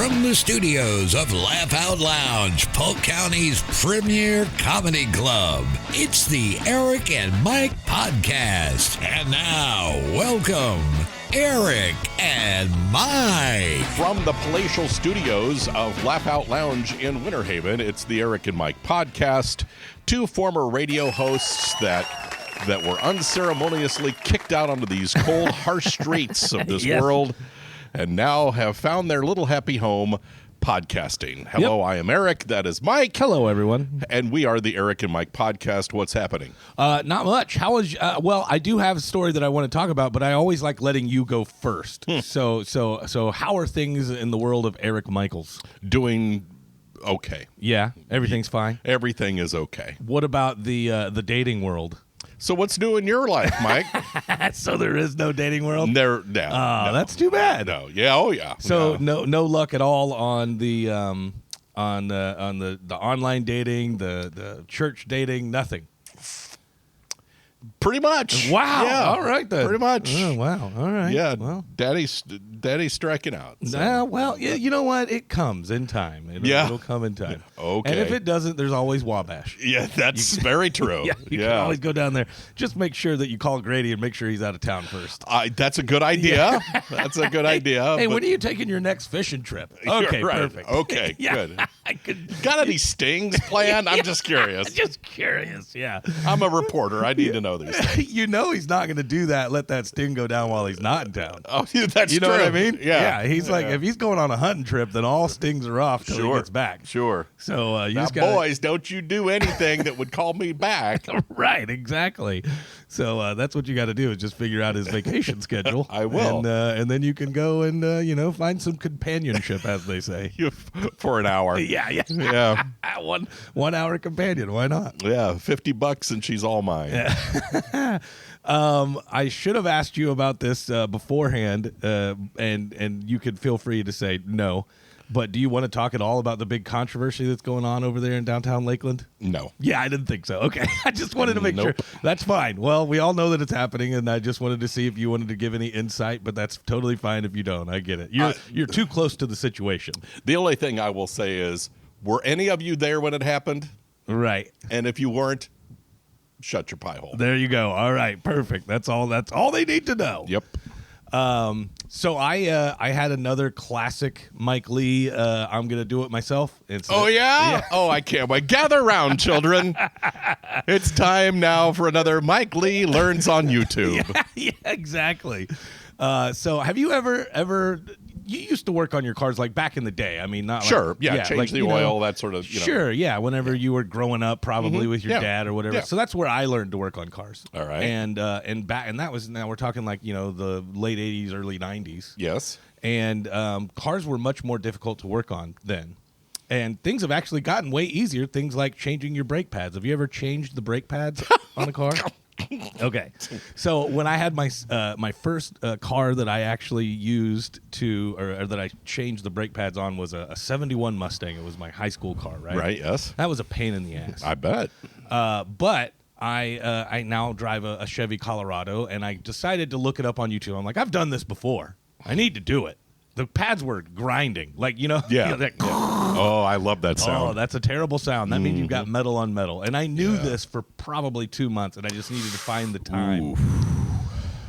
From the studios of Laugh Out Lounge, Polk County's premier comedy club, it's the Eric and Mike Podcast. And now, welcome, Eric and Mike. From the palatial studios of Laugh Out Lounge in Winter Haven, it's the Eric and Mike Podcast. Two former radio hosts that were unceremoniously kicked out onto these cold, harsh streets of this world, and now have found their little happy home podcasting. Hello, I am Eric. That is Mike. Hello, everyone. And we are the Eric and Mike Podcast. What's happening? Not much. How was? Well, I do have a story that I want to talk about, but I always like letting you go first. So, how are things in the world of Eric Michaels? Doing okay. Yeah, everything's fine. Everything is okay. What about the dating world? So what's new in your life, Mike? So there is no dating world? No, that's too bad. No, yeah, oh yeah. So no luck at all on the on the online dating, the church dating, nothing. Pretty much. Wow. Yeah, all right then. Pretty much. Oh, wow. All right. Yeah. Well, Daddy's striking out. So. well, yeah, you know what? It comes in time. It'll come in time. Okay. And if it doesn't, there's always Wabash. Yeah, that's very true. You can always go down there. Just make sure that you call Grady and make sure he's out of town first. That's a good idea. That's a good idea. Hey, when are you taking your next fishing trip? Okay, right. Perfect. Okay, good. I could. Got any stings planned? I'm just curious. Just curious, yeah. I'm a reporter. I need to know these things. You know he's not going to do that. Let that sting go down while he's not in town. Oh, that's you know true. what I mean? Yeah. He's like, if he's going on a hunting trip, then all stings are off till he gets back. Sure. So you now, just gotta... boys, don't you do anything that would call me back. Right, exactly. So that's what you got to do is just figure out his vacation schedule. I will. And then you can go and, find some companionship, as they say. For an hour. Yeah. One hour companion. Why not? Yeah, $50 and she's all mine. Yeah. I should have asked you about this beforehand, and you could feel free to say no. But do you want to talk at all about the big controversy that's going on over there in downtown Lakeland? No. Yeah, I didn't think so. Okay. I just wanted to make Nope. sure. That's fine. Well, we all know that it's happening, and I just wanted to see if you wanted to give any insight, but that's totally fine if you don't. I get it. You're too close to the situation. The only thing I will say is, were any of you there when it happened? Right. And if you weren't, shut your pie hole. There you go. All right. Perfect. That's all they need to know. Yep. So I had another classic Mike Lee. I'm gonna do it myself. Oh yeah? Oh, I can't wait. Gather round, children. It's time now for another Mike Lee Learns on YouTube. Yeah, exactly. So have you ever? You used to work on your cars like back in the day. I mean, not sure. Like, yeah, change like, the oil, that sort of. Sure. Yeah. Whenever you were growing up, probably with your dad or whatever. Yeah. So that's where I learned to work on cars. All right. And that was, now we're talking like the late '80s, early '90s. Yes. And cars were much more difficult to work on then. And things have actually gotten way easier. Things like changing your brake pads. Have you ever changed the brake pads on a car? Okay. So when I had my first car that I actually used or that I changed the brake pads on was a 71 Mustang. It was my high school car, right? Right, yes. That was a pain in the ass. I bet. But I now drive a Chevy Colorado, and I decided to look it up on YouTube. I'm like, I've done this before. I need to do it. The pads were grinding, like Oh, I love that sound. Oh, that's a terrible sound. That means you've got metal on metal. And I knew this for probably 2 months, and I just needed to find the time. Ooh.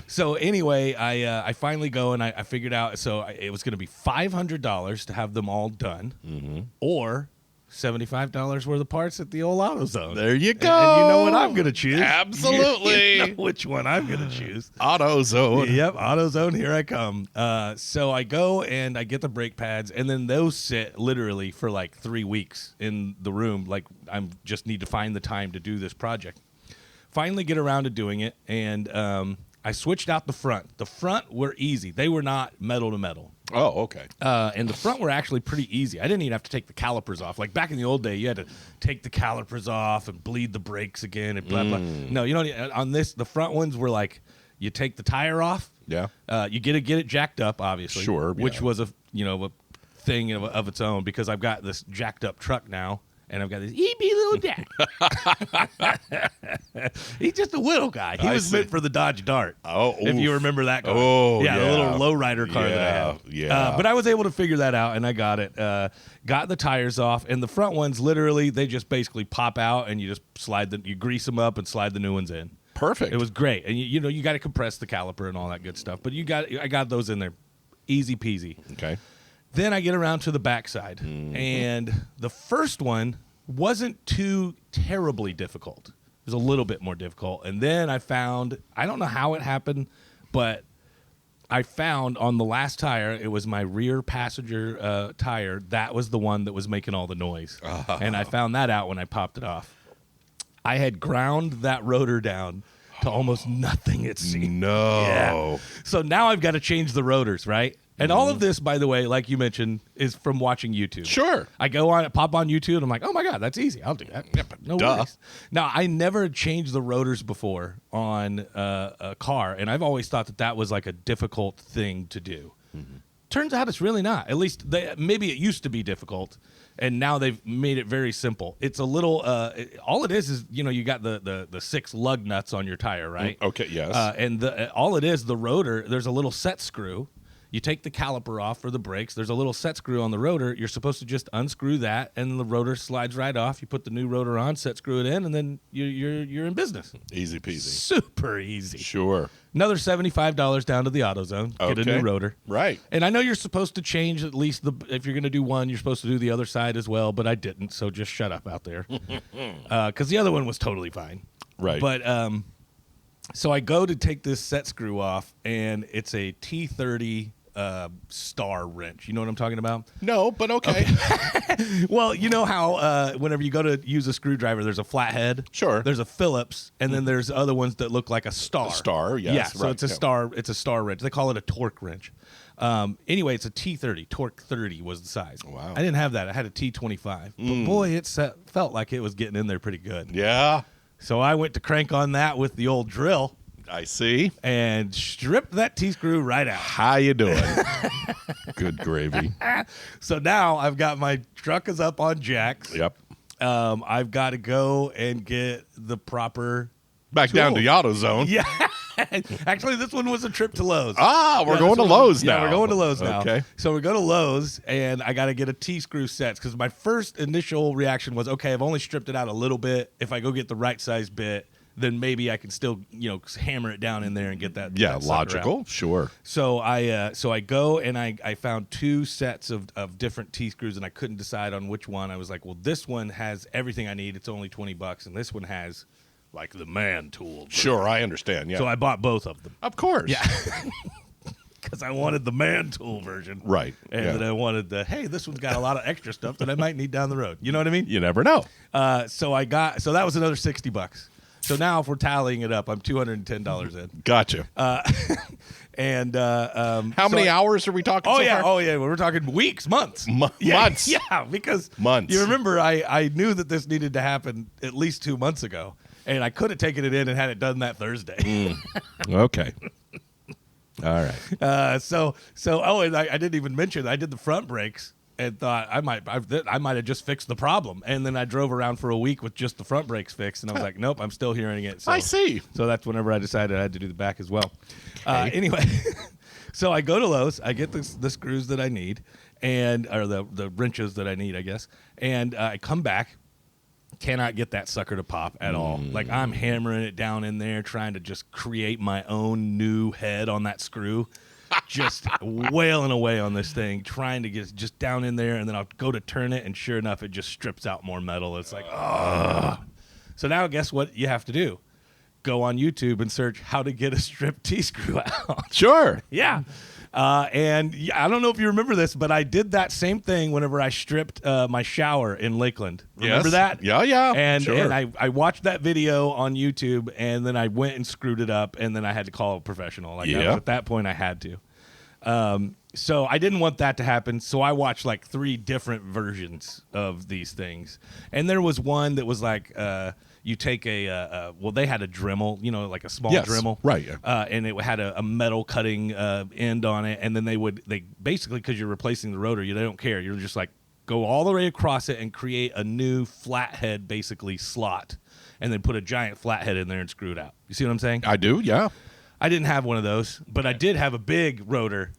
So anyway, I finally go, and I figured out. So it was going to be $500 to have them all done, or $75 worth of parts at the old AutoZone. There you go. And you know what I'm going to choose? Absolutely. You know which one I'm going to choose. AutoZone. Yep, AutoZone, here I come. So I go and I get the brake pads, and then those sit literally for like 3 weeks in the room. Like I just need to find the time to do this project. Finally get around to doing it, and I switched out the front. The front were easy. They were not metal to metal. Oh, okay. And the front were actually pretty easy. I didn't even have to take the calipers off. Like back in the old day, you had to take the calipers off and bleed the brakes again and blah, blah. No, you don't. On this, the front ones were like, you take the tire off. Yeah. You get it jacked up, obviously. Sure. Which yeah. was a thing of its own, because I've got this jacked up truck now. And I've got this EB little Jack. He's just a little guy. He was meant for the Dodge Dart. Oh, if you remember that car. Oh, yeah. The little lowrider car that I had. Yeah. But I was able to figure that out, and I got it. Got the tires off, and the front ones, literally, they just basically pop out, and you just you grease them up and slide the new ones in. Perfect. It was great. And, you got to compress the caliper and all that good stuff. But I got those in there. Easy peasy. Okay. Then I get around to the backside, and the first one wasn't too terribly difficult. It was a little bit more difficult. And then I found, I don't know how it happened, but I found on the last tire, it was my rear passenger tire. That was the one that was making all the noise. And I found that out when I popped it off. I had ground that rotor down to almost nothing, it seemed. No. Yeah. So now I've got to change the rotors, right? And all of this, by the way, like you mentioned, is from watching YouTube. Sure. I go on, pop on YouTube, and I'm like, oh my God, that's easy. I'll do that. No worries. Now, I never changed the rotors before on a car, and I've always thought that was like a difficult thing to do. Turns out it's really not. At least maybe it used to be difficult, and now they've made it very simple. It's a little. All it is you got the 6 lug nuts on your tire, right? Okay. Yes. And all it is, the rotor. There's a little set screw. You take the caliper off for the brakes. There's a little set screw on the rotor. You're supposed to just unscrew that, and the rotor slides right off. You put the new rotor on, set screw it in, and then you're in business. Easy peasy. Super easy. Sure. Another $75 down to the AutoZone. Get a new rotor. Right. And I know you're supposed to change at least if you're going to do one, you're supposed to do the other side as well, but I didn't, so just shut up out there. Because the other one was totally fine. Right. But so I go to take this set screw off, and it's a T30 star wrench. You know what I'm talking about? No, but okay. Well, you know how whenever you go to use a screwdriver, there's a flathead. Sure. There's a Phillips, and then there's other ones that look like a star. A star, yes. Yeah, so right, it's a star. It's a star wrench. They call it a torque wrench. Anyway, it's a T30. Torque 30 was the size. Wow. I didn't have that. I had a T25. But boy, it felt like it was getting in there pretty good. Yeah. So I went to crank on that with the old drill. I see. And stripped that T-screw right out. How you doing? Good gravy. So now I've got my truck is up on jacks. Yep. I've got to go and get the proper Back down to AutoZone. Yeah. Actually, this one was a trip to Lowe's. We're going to Lowe's now. Yeah, we're going to Lowe's now. Okay. So we go to Lowe's, and I got to get a T-screw set because my first initial reaction was, okay, I've only stripped it out a little bit. If I go get the right size bit, then maybe I can still, hammer it down in there and get that. Yeah, that logical. out. Sure. So I go and I found 2 sets of different T-screws, and I couldn't decide on which one. I was like, well, this one has everything I need. It's only $20, and this one has like the man tool. Sure, I understand. Yeah. So I bought both of them. Of course. Yeah. Because I wanted the man tool version. Right. And then I wanted this one's got a lot of extra stuff that I might need down the road. You know what I mean? You never know. So that was another $60. So now if we're tallying it up, I'm $210 in. Gotcha. How many hours are we talking so far? Oh, yeah. We're talking weeks, months. Months. Yeah, because months. You remember I knew that this needed to happen at least 2 months ago, and I could have taken it in and had it done that Thursday. Okay. All right. And I didn't even mention I did the front brakes and thought I might have just fixed the problem, and then I drove around for a week with just the front brakes fixed, and I was like, nope, I'm still hearing it. So, I see. So that's whenever I decided I had to do the back as well. Anyway, so I go to Lowe's, I get the screws that I need, or the wrenches that I need, I guess, and I come back. Cannot get that sucker to pop at all. Like I'm hammering it down in there, trying to just create my own new head on that screw. Just wailing away on this thing, trying to get just down in there, and then I'll go to turn it, and sure enough, it just strips out more metal. It's like, oh. So now guess what you have to do? Go on YouTube and search how to get a stripped T-screw out. Sure. Yeah. And I don't know if you remember this, but I did that same thing whenever I stripped my shower in Lakeland. Remember that? Yeah. And sure. and I watched that video on YouTube, and then I went and screwed it up, and then I had to call a professional. Like at that point, I had to. So I didn't want that to happen, so I watched like 3 different versions of these things. And there was one that was like you take they had a Dremel, like a small Dremel. Right. And it had a metal cutting end on it, and then they basically, because you're replacing the rotor, they don't care. You're just like go all the way across it and create a new flathead, basically, slot, and then put a giant flathead in there and screw it out. You see what I'm saying? I do, yeah. I didn't have one of those, but I did have a big rotor.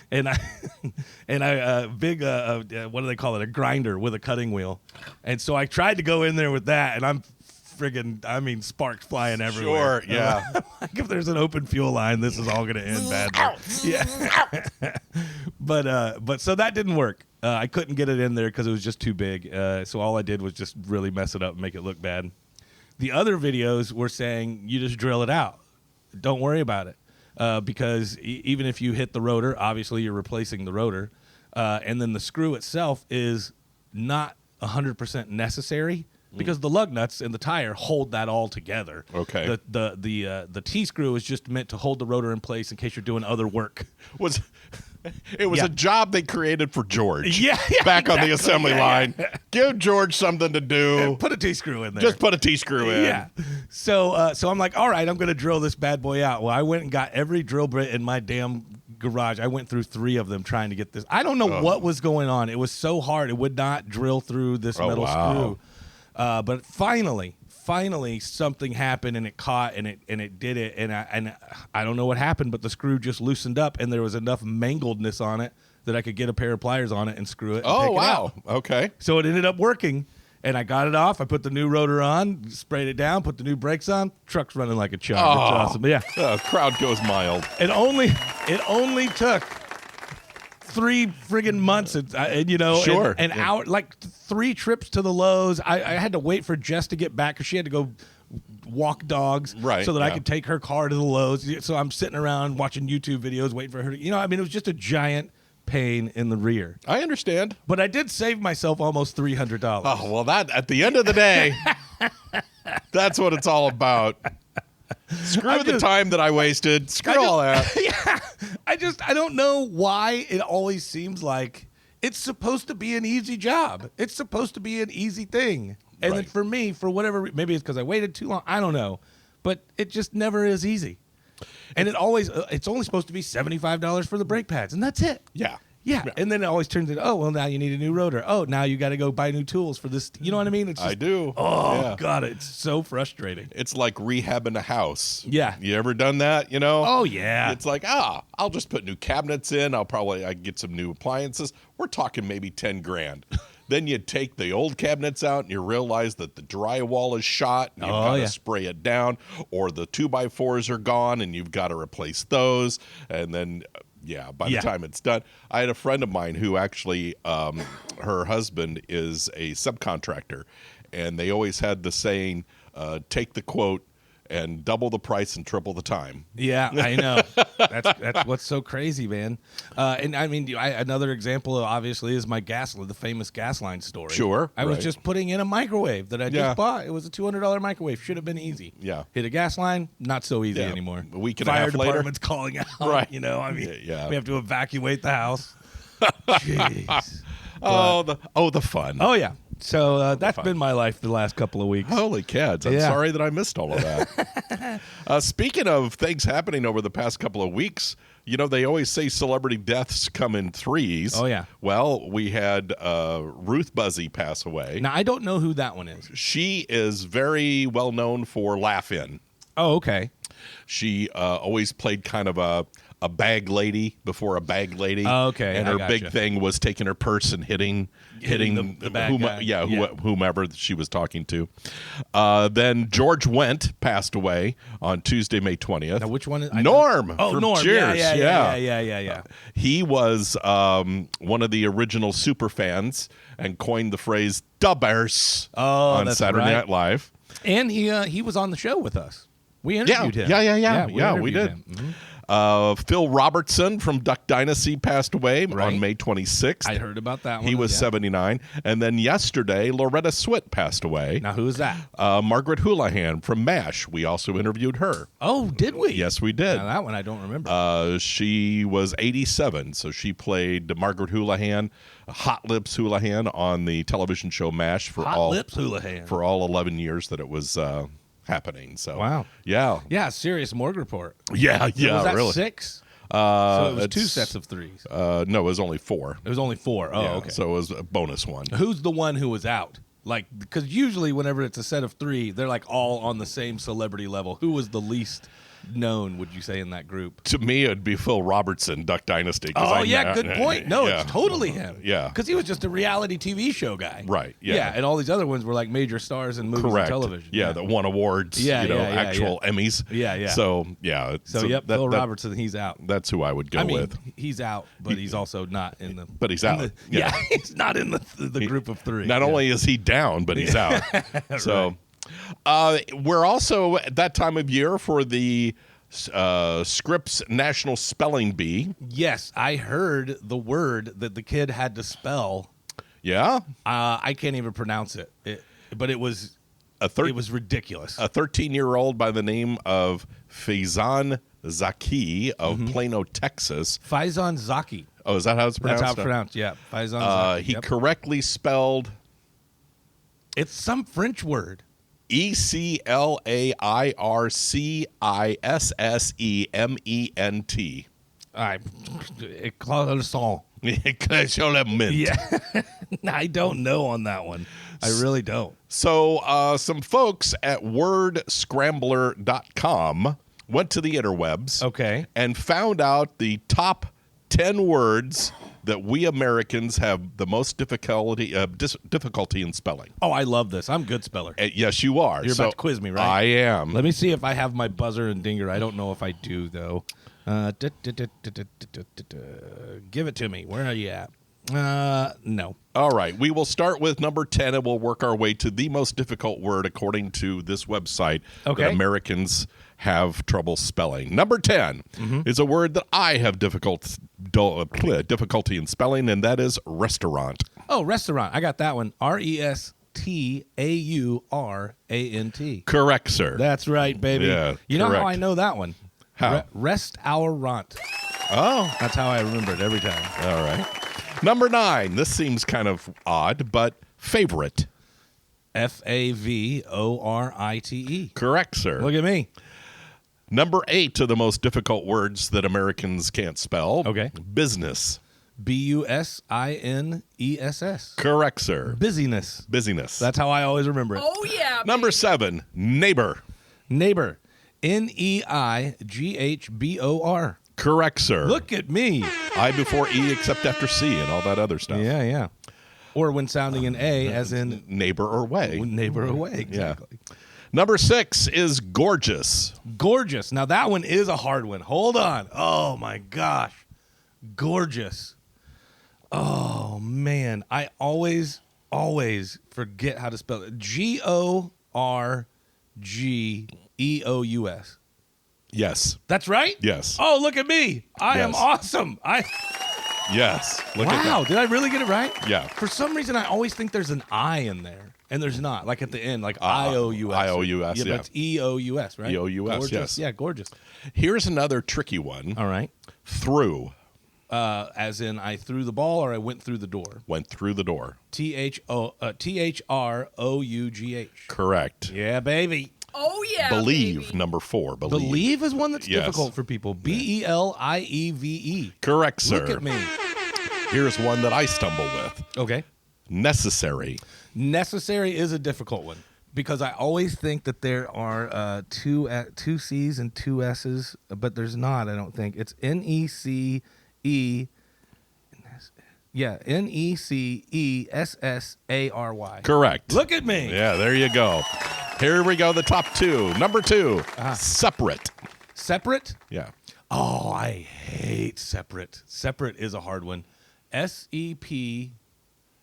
And I big what do they call it? A grinder with a cutting wheel. And so I tried to go in there with that, and I'm sparks flying everywhere. Sure, yeah. Like if there's an open fuel line, this is all going to end badly. Yeah. But so that didn't work. I couldn't get it in there because it was just too big. So all I did was just really mess it up and make it look bad. The other videos were saying you just drill it out. Don't worry about it. Because even if you hit the rotor, obviously you're replacing the rotor. And then the screw itself is not 100% necessary because the lug nuts and the tire hold that all together. Okay. The T-screw is just meant to hold the rotor in place in case you're doing other work. It was a job they created for George. Yeah, back on the exactly. assembly line. Give George something to do. Put a T-screw in there. Just put a T-screw in. Yeah. So I'm like, all right, I'm going to drill this bad boy out. Well, I went and got every drill bit in my damn garage. I went through 3 of them trying to get this. I don't know what was going on. It was so hard. It would not drill through this metal screw. But finally something happened and it caught and it did it. And I don't know what happened, but the screw just loosened up and there was enough mangledness on it that I could get a pair of pliers on it and screw it. And take it out. Okay. So it ended up working, and I got it off. I put the new rotor on, sprayed it down, put the new brakes on. Truck's running like a chug. It's awesome. Yeah. Crowd goes mild. It only took 3 friggin' months, Sure. and out like 3 trips to the Lowe's. I had to wait for Jess to get back because she had to go walk dogs, right? So that I could take her car to the Lowe's. So I'm sitting around watching YouTube videos, waiting for her to, it was just a giant pain in the rear. I understand. But I did save myself almost $300. Oh, well, that at the end of the day, that's what it's all about. Screw the time that I wasted. Screw all that. Yeah. I don't know why it always seems like it's supposed to be an easy job. It's supposed to be an easy thing. And then for me, for whatever, maybe it's because I waited too long. I don't know. But it just never is easy. And it's only supposed to be $75 for the brake pads, and that's it. Yeah. Yeah. And then it always turns into, oh, well, now you need a new rotor. Oh, now you got to go buy new tools for this. You know what I mean? It's just, I do. Oh, yeah. God, it's so frustrating. It's like rehabbing a house. Yeah. You ever done that, Oh, yeah. It's like, I'll just put new cabinets in. I can get some new appliances. We're talking maybe $10,000. Then you take the old cabinets out and you realize that the drywall is shot and you've got to spray it down, or the 2x4s are gone and you've got to replace those. And then, by the time it's done, I had a friend of mine who actually, her husband is a subcontractor, and they always had the saying, take the quote and double the price and triple the time. Yeah, I know. That's what's so crazy, man. And I mean, another example, obviously, is the famous gas line story. Sure. I was just putting in a microwave that I just bought. It was a $200 microwave. Should have been easy. Yeah. Hit a gas line, not so easy anymore. A week and a half later. Fire department's calling out. Right. We have to evacuate the house. Jeez. The fun. Oh, yeah. So that's been my life the last couple of weeks. Holy cats. I'm sorry that I missed all of that. Speaking of things happening over the past couple of weeks, they always say celebrity deaths come in 3s. Oh, yeah. Well, we had Ruth Buzzy pass away. Now, I don't know who that one is. She is very well known for Laugh-In. Oh, okay. She always played kind of a bag lady before a bag lady. Oh, okay. And her big thing was taking her purse and hitting the bag guy. Whomever she was talking to. Then George Wendt passed away on Tuesday, May 20th. Now, which one is Norm? Oh, Norm. Cheers. Yeah. He was one of the original super fans and coined the phrase "dubbers" on Saturday Night Live. And he was on the show with us. We interviewed him. Yeah, we did. Mm-hmm. Phil Robertson from Duck Dynasty passed away on May 26th. I heard about that one. He was 79. And then yesterday, Loretta Swit passed away. Now, who is that? Margaret Houlihan from MASH. We also interviewed her. Oh, did we? Yes, we did. Now, that one I don't remember. She was 87, so she played Margaret Houlihan, Hot Lips Houlihan, on the television show MASH for Lips Houlihan. For all 11 years that it was happening. So wow. Yeah. Serious Morgue Report. Yeah, Was that really. 6? So it was 2 it's- sets of 3s. No, it was only 4. It was only 4. Oh, Yeah, okay. So it was a bonus one. Who's the one who was out? Like, because usually whenever it's a set of 3, they're like all on the same celebrity level. Who was the least known, would you say, in that group? To me, it'd be Phil Robertson, Duck Dynasty. 'Cause Oh, yeah, good point. No, yeah. it's totally him. Yeah. Because he was just a reality TV show guy. Right, yeah. and all these other ones were like major stars in movies Correct. and television. Yeah, that won awards. Yeah, you know, yeah, yeah, actual Emmys. Yeah, yeah. So yeah. So, Phil Robertson, he's out. That's who I would go I mean, with. he's out, but he's also not in the. But he's in out. the- Yeah. he's not in the group of 3. Not Yeah. only is he down, but he's out. So we're also at that time of year for the Scripps National Spelling Bee. Yes, I heard the word that the kid had to spell. Yeah. I can't even pronounce it. But it was It was ridiculous. a 13-year-old by the name of Faizan Zaki of Plano, Texas. Faizan Zaki. Oh, is that how it's pronounced? That's how it's pronounced. Yeah, Faizan Zaki. He Yep. correctly spelled It's some French word. ECLAIRCISSEMENT. Éclaircissant. Yeah. I don't know on that one. I really don't. So some folks at wordscrambler.com went to the interwebs Okay. and found out the top 10 words that we Americans have the most difficulty in spelling. Oh, I love this. I'm a good speller. Yes, you are. You're about to quiz me, right? I am. Let me see if I have my buzzer and dinger. I don't know if I do, though. Give it to me. Where are you at? No. All right. We will start with number 10 and we'll work our way to the most difficult word according to this website Okay. that Americans have trouble spelling. Number 10 is a word that I have difficulty in spelling, and that is restaurant. Oh, restaurant. I got that one. RESTAURANT. Correct, sir. That's right, baby. Yeah, you know correct. how I know that one? How? Restaurant. Oh, That's how I remember it every time. all right. Number 9. This seems kind of odd, but favorite. FAVORITE. Correct, sir. Look at me. Number 8 of the most difficult words that Americans can't spell. Okay. Business. BUSINESS. Correct, sir. Busyness. Busyness. That's how I always remember it. Oh, yeah. Number 7, neighbor. Neighbor. NEIGHBOR. Correct, sir. Look at me. I before E except after C and all that other stuff. Yeah, yeah. Or when sounding an A, as in Neighbor or way. neighbor away. Exactly. Number 6 is gorgeous. Gorgeous. Now that one is a hard one. Hold on. Oh my gosh. Gorgeous. Oh man. I always forget how to spell it. GORGEOUS. Yes. That's right? Yes. Oh, look at me. I am Yes. awesome. Yes. Look at Wow, that. did I really get it right? Yeah. For some reason, I always think there's an I in there, and there's not. Like at the end, like IOUS. IOUS, Yeah, yeah. but it's EOUS, right? EOUS, Gorgeous. yes. Yeah, gorgeous. Here's another tricky one. All right. Through. As in, I threw the ball or I went through the door. Went through the door. THROUGH. Correct. Yeah, baby. Oh, yeah. Believe, baby. number 4. Believe. Believe is one that's Yes. difficult for people. BELIEVE. Correct, sir. Look at me. Here's one that I stumble with. Okay. Necessary. Necessary is a difficult one because I always think that there are two C's and two S's, but there's not. I don't think it's NECE. Yeah, NECESSARY. Correct. Look at me. Yeah, there you go. Here we go, the top 2. Number 2, separate. Separate. Yeah. Oh, I hate separate. Separate is a hard one. SEP,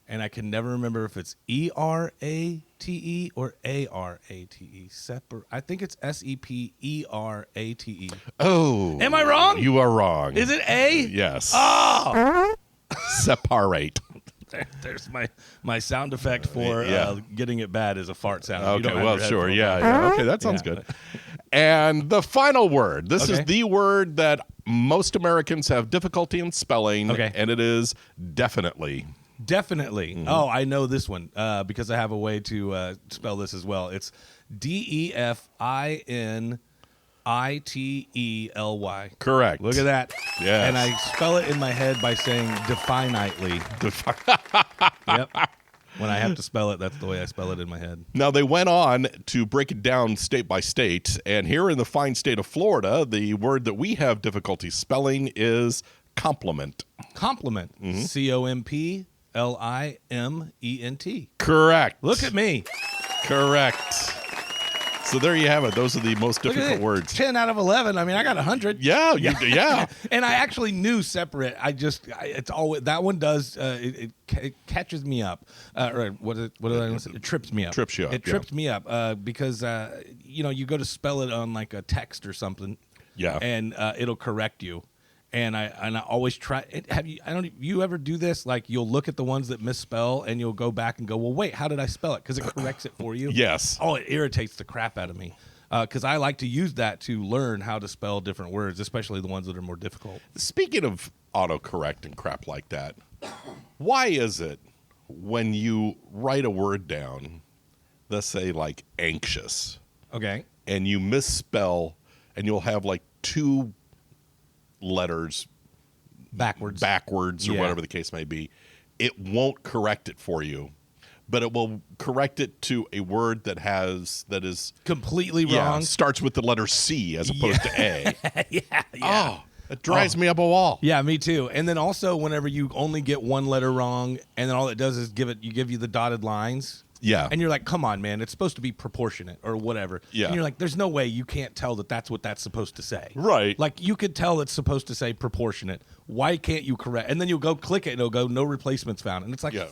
and I can never remember if it's ERATE or ARATE. Separate. I think it's SEPERATE. Oh. Am I wrong? You are wrong. Is it A? Yes. Oh, Separate. there's my sound effect for Yeah. getting it bad is a fart sound. You Okay, don't have well, your sure. headphones Yeah, on. yeah. Okay, that sounds Yeah. good. And the final word. This is Okay. the word that most Americans have difficulty in spelling, Okay. and it is definitely. Definitely. Mm-hmm. Oh, I know this one because I have a way to spell this as well. It's Itely. Correct. Look at that. Yes. And I spell it in my head by saying definitely. Yep. When I have to spell it, that's the way I spell it in my head. Now, they went on to break it down state by state, and here in the fine state of Florida, the word that we have difficulty spelling is compliment. Compliment. Compliment. Correct. Look at me. Correct. So there you have it. Those are the most Look at difficult it. words. 10 out of 11. I mean, I got 100. Yeah, yeah. And I actually knew separate. It's always that one does. It catches me up. Or what did I say? It trips me up. Trips you up, It trips me up because you go to spell it on like a text or something. Yeah. And it'll correct you. And I always try. You ever do this? Like you'll look at the ones that misspell and you'll go back and go, well, wait, how did I spell it? Because it corrects it for you. Yes. Oh, it irritates the crap out of me. Because I like to use that to learn how to spell different words, especially the ones that are more difficult. Speaking of autocorrect and crap like that, why is it when you write a word down, let's say like anxious, Okay. and you misspell, and you'll have like 2 letters Backwards. or Yeah. whatever the case may be, it won't correct it for you, but it will correct it to a word that is Completely wrong. starts with the letter C as opposed to A. Yeah. Oh, it drives me up a wall. Yeah, me too. And then also whenever you only get one letter wrong, and then all it does is give you the dotted lines. Yeah. And you're like, come on, man, it's supposed to be proportionate or whatever. Yeah. And you're like, there's no way you can't tell that that's what that's supposed to say. Right. Like you could tell it's supposed to say proportionate. Why can't you correct? And then you'll go click it and it'll go no replacements found. And it's like, Yeah.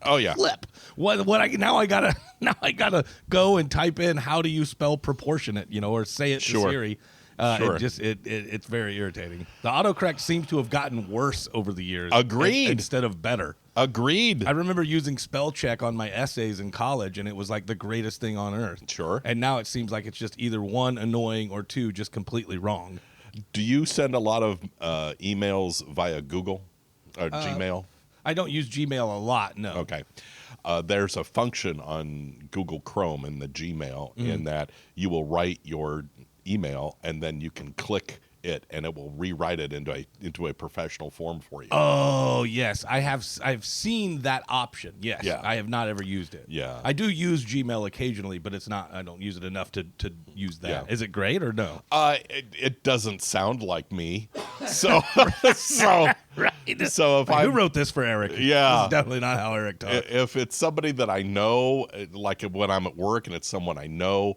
Oh yeah. flip. Now I gotta go and type in how do you spell proportionate, or say it to Sure. Siri. Sure. It's very irritating. The autocorrect seems to have gotten worse over the years. Agreed. Instead of better. Agreed. I remember using spell check on my essays in college, and it was like the greatest thing on earth. Sure. And now it seems like it's just either 1, annoying, or 2, just completely wrong. Do you send a lot of emails via Google or Gmail? I don't use Gmail a lot, no. Okay. There's a function on Google Chrome in the Gmail in that you will write your email and then you can click it and it will rewrite it into a professional form for you. Oh, yes. I've seen that option. Yes. Yeah. I have not ever used it. Yeah. I do use Gmail occasionally, but I don't use it enough to use that. Yeah. Is it great or no? It doesn't sound like me. So so if Who wrote this for Eric? Yeah. This is definitely not how Eric talks. if it's somebody that I know, like when I'm at work and it's someone I know,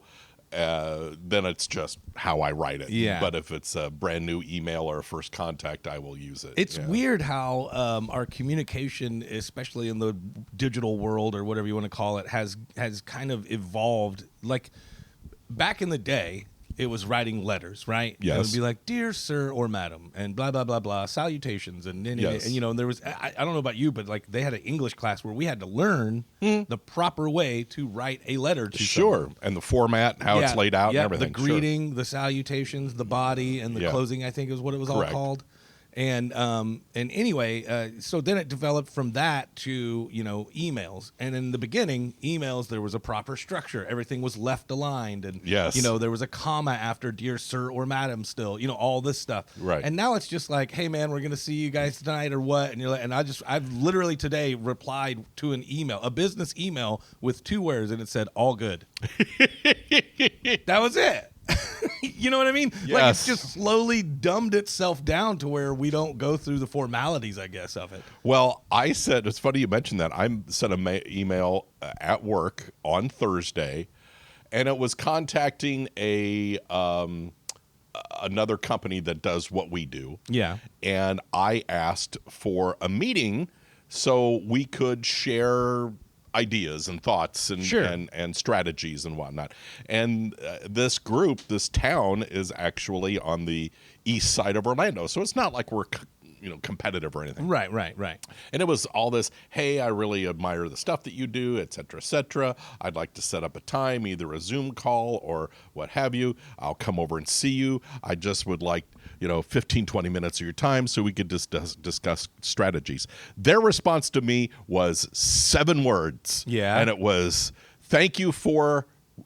then it's just how I write it. Yeah. But if it's a brand new email or a first contact, I will use it. It's Yeah. weird how our communication, especially in the digital world or whatever you want to call it, has kind of evolved. Like back in the day, it was writing letters, right? Yes. It would be like, "Dear Sir or Madam," and blah blah blah blah, salutations, and Yes. and there was I don't know about you, but like they had an English class where we had to learn the proper way to write a letter to Sure. someone. And the format, how it's laid out and everything. The greeting, the salutations, the body, and the Yeah. closing, I think is what it was Correct. all called. And anyway, so then it developed from that to, emails. And in the beginning, emails, there was a proper structure. Everything was left aligned. And, Yes. there was a comma after dear sir or madam still, all this stuff. Right. And now it's just like, hey, man, we're going to see you guys tonight or what? And you're like, I've literally today replied to an email, a business email with 2 words, and it said, all good. That was it. You know what I mean? Like Yes. it's just slowly dumbed itself down to where we don't go through the formalities, I guess, of it. Well, it's funny you mentioned that. I sent an email at work on Thursday, and it was contacting another company that does what we do. Yeah. And I asked for a meeting so we could share ideas and thoughts and Sure. and strategies and whatnot. And this town is actually on the east side of Orlando, so it's not like we're competitive or anything. Right. And it was all this, hey, I really admire the stuff that you do, et cetera, et cetera. I'd like to set up a time, either a Zoom call or what have you. I'll come over and see you. I just would like, 15, 20 minutes of your time so we could discuss strategies. Their response to me was 7 words. Yeah. And it was, thank you for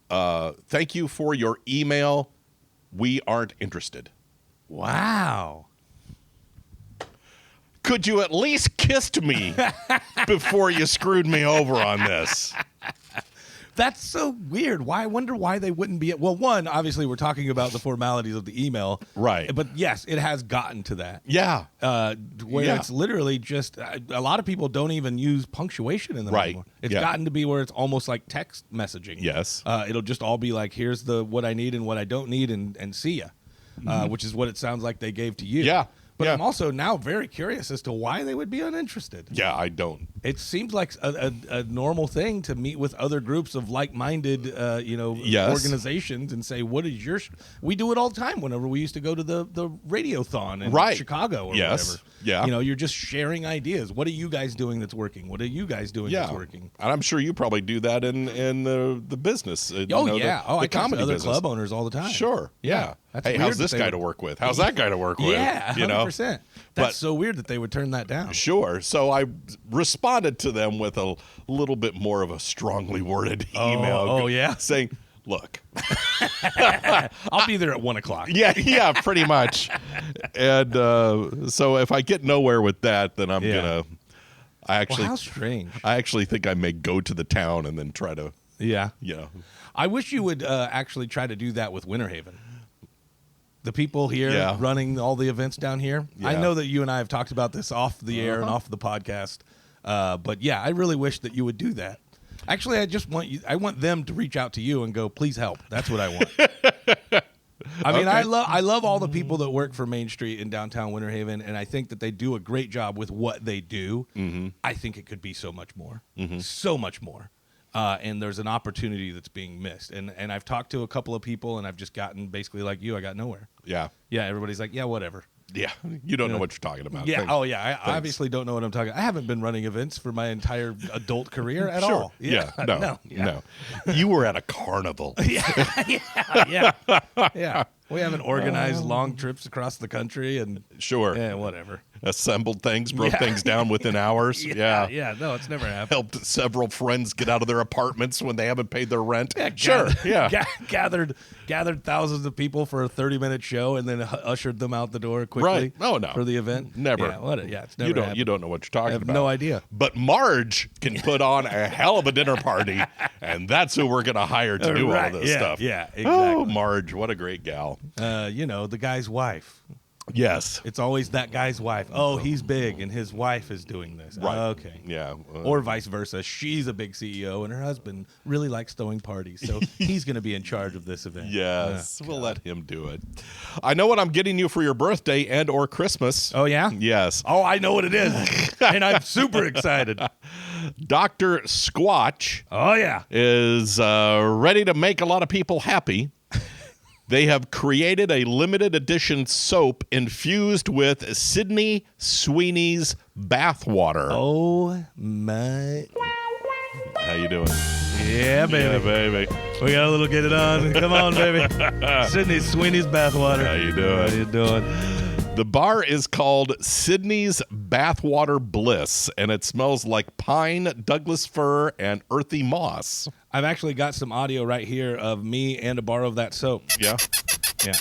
your email. we aren't interested. Wow. Could you at least kissed me before you screwed me over on this? That's so weird. Why? I wonder why they wouldn't be. Well, one, obviously, we're talking about the formalities of the email. Right. But yes, it has gotten to that. Yeah. Where Yeah. it's literally just, a lot of people don't even use punctuation in them Right. anymore. It's Yeah. gotten to be where it's almost like text messaging. Yes. It'll just all be like, here's what I need and what I don't need, and see ya, which is what it sounds like they gave to you. Yeah. But Yeah. I'm also now very curious as to why they would be uninterested. Yeah, I don't. It seems like a normal thing to meet with other groups of like-minded, Yes. organizations and say, "What is your?" We do it all the time. Whenever we used to go to the Radiothon in Right. Chicago or Yes. whatever. Yeah. You're just sharing ideas. What are you guys doing that's working? What are you guys doing Yeah. that's working? And I'm sure you probably do that in the business. Oh yeah. The I talk to comedy other business. club owners all the time. Sure. Yeah. That's Hey, weird how's that this they guy would- to work with? How's that guy to work with? Yeah, 100%. But- That's so weird that they would turn that down. Sure. So I responded to them with a little bit more of a strongly worded email. oh, yeah? Saying, look. I'll be there at 1:00. Yeah, pretty much. And so if I get nowhere with that, then I'm Yeah. gonna. Well, how strange. I actually think I may go to the town and then try to, Yeah. I wish you would actually try to do that with Winter Haven. The people here Yeah. running all the events down here. I Yeah. know that you and I have talked about this off the air and off the podcast. But yeah, I really wish that you would do that. Actually, I want them to reach out to you and go, please help. That's what I want. I mean, Okay. I love all the people that work for Main Street in downtown Winter Haven, and I think that they do a great job with what they do. Mm-hmm. I think it could be so much more. So much more. And there's an opportunity that's being missed. And I've talked to a couple of people, and I've just gotten basically like you. I got nowhere. yeah. Yeah, everybody's like, yeah, whatever. Yeah. You don't know what you're talking about. Yeah. Thanks. Oh, yeah. I obviously don't know what I'm talking. I haven't been running events for my entire adult career at Sure. all. Yeah. No. Yeah. No. You were at a carnival. Yeah. Yeah. We haven't organized long trips across the country and Sure. yeah, whatever. Assembled things, broke Yeah. things down within hours. Yeah. Yeah. No, it's never happened. Helped several friends get out of their apartments when they haven't paid their rent. Yeah, Sure. Yeah. Gathered thousands of people for a 30-minute show and then ushered them out the door quickly. Right. Oh, no. For the event. Never. Yeah, it's never You happened. don't know what you're talking I have about. no idea. But Marge can put on a hell of a dinner party, and that's who we're going to hire to do Right. all this Yeah, stuff. yeah, Oh, exactly. Marge, what a great gal. The guy's wife. Yes. It's always that guy's wife. Oh, he's big and his wife is doing this. Right. Okay. Yeah. Or vice versa. She's a big CEO and her husband really likes throwing parties. So he's going to be in charge of this event. Yes, we'll let him do it. I know what I'm getting you for your birthday and or Christmas. Oh, yeah? Yes. Oh, I know what it is. And I'm super excited. Dr. Squatch Oh, yeah. is ready to make a lot of people happy. They have created a limited edition soap infused with Sydney Sweeney's bathwater. Oh, my. How you doing? Yeah, baby. Yeah, baby. We got a little get it on. Come on, baby. Sydney Sweeney's bathwater. How you doing? How you doing? The bar is called Sydney's Bathwater Bliss, and it smells like pine, Douglas fir, and earthy moss. I've actually got some audio right here of me and a bar of that soap. Yeah. Yeah.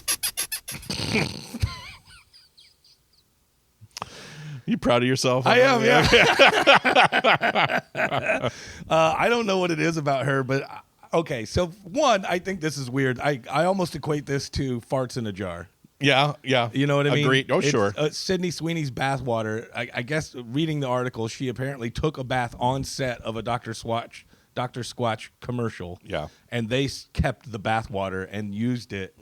You proud of yourself? I am, yeah. I don't know what it is about her, but okay. So one, I think this is weird. I almost equate this to farts in a jar. Yeah, yeah. You know what I mean? Agreed. Oh, It's, sure. Sydney Sweeney's bathwater. I guess reading the article, she apparently took a bath on set of a Dr. Squatch commercial. Yeah. And they kept the bathwater and used it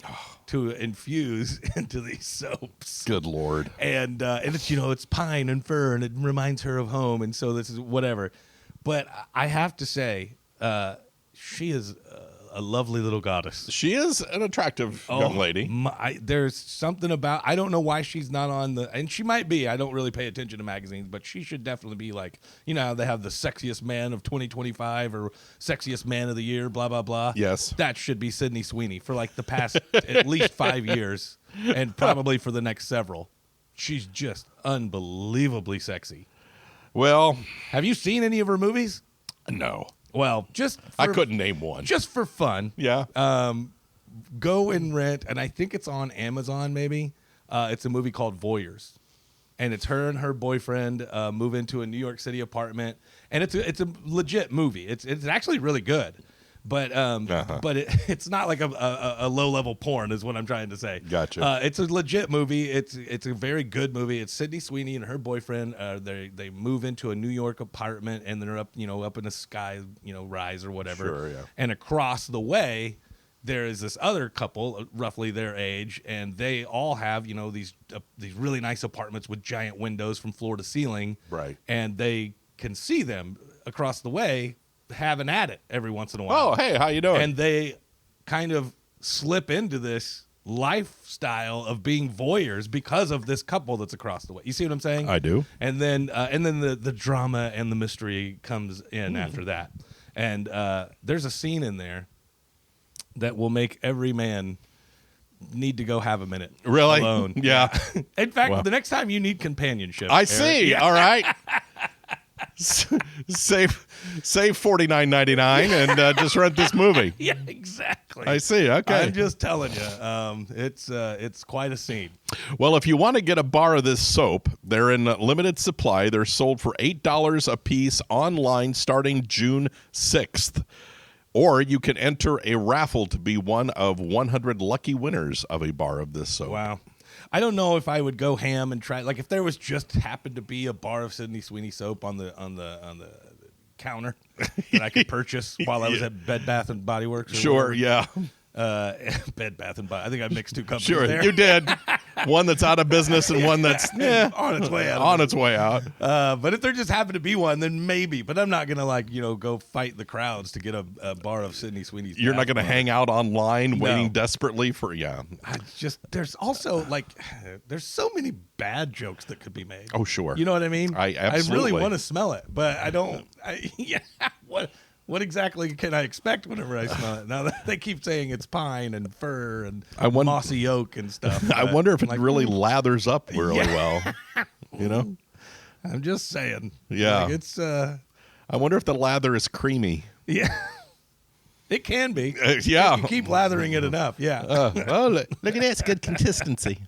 to infuse into these soaps. Good Lord. And it's it's pine and fir and it reminds her of home, and so this is whatever. But I have to say, she is a lovely little goddess. She is an attractive young lady. There's something about, I don't know why she's not on and she might be. I don't really pay attention to magazines, but she should definitely be like, how they have the sexiest man of 2025 or sexiest man of the year, blah, blah, blah. Yes. That should be Sydney Sweeney for like the past at least 5 years and probably for the next several. She's just unbelievably sexy. Well, Have you seen any of her movies? no. Well, just I couldn't name one. just for fun. Yeah. go and rent, and I think it's on Amazon maybe. It's a movie called Voyeurs. And it's her and her boyfriend move into a New York City apartment, and it's a legit movie. It's actually really good, but it's not like a low level porn is what I'm trying to say. Gotcha. It's a legit movie. It's a very good movie. It's Sydney Sweeney and her boyfriend. They move into a New York apartment, and they're up in a sky rise or whatever. Sure, yeah. And across the way, there is this other couple, roughly their age, and they all have, these really nice apartments with giant windows from floor to ceiling. Right. And they can see them across the way having at it every once in a while. Oh, hey, how you doing? And they kind of slip into this lifestyle of being voyeurs because of this couple that's across the way. You see what I'm saying? I do. And then the drama and the mystery comes in after that. And there's a scene in there that will make every man need to go have a minute Really? alone. Yeah. In fact, Well. the next time you need companionship. I Eric. see. Yeah. All right. Save $49.99 and just rent this movie. Yeah, exactly. I see. Okay. I'm just telling you, it's quite a scene. Well, if you want to get a bar of this soap, they're in limited supply. They're sold for $8 a piece online starting June 6th. Or you can enter a raffle to be one of 100 lucky winners of a bar of this soap. Wow. I don't know if I would go ham and try, like, if there was just happened to be a bar of Sydney Sweeney soap on the counter that I could purchase while I was at Bed Bath and Body Works. Sure, yeah. Bed Bath and Body. I think I mixed two companies Sure, there. you did. One that's out of business and one that's on its way out. on its way out. But if there just happened to be one, then maybe. But I'm not gonna go fight the crowds to get a bar of Sydney Sweeney's. You're not going to hang out online waiting No. desperately for, There's also there's so many bad jokes that could be made. Oh, sure. You know what I mean? I absolutely. really want to smell it, but I don't. What exactly can I expect whenever I smell it? Now they keep saying it's pine and fir and mossy oak and stuff. I wonder if it really "Hmm." lathers up really well. I'm just saying. Yeah. It's I wonder if the lather is creamy. yeah. It can be. Yeah. You keep lathering it enough. Yeah. Look at that. It's good consistency.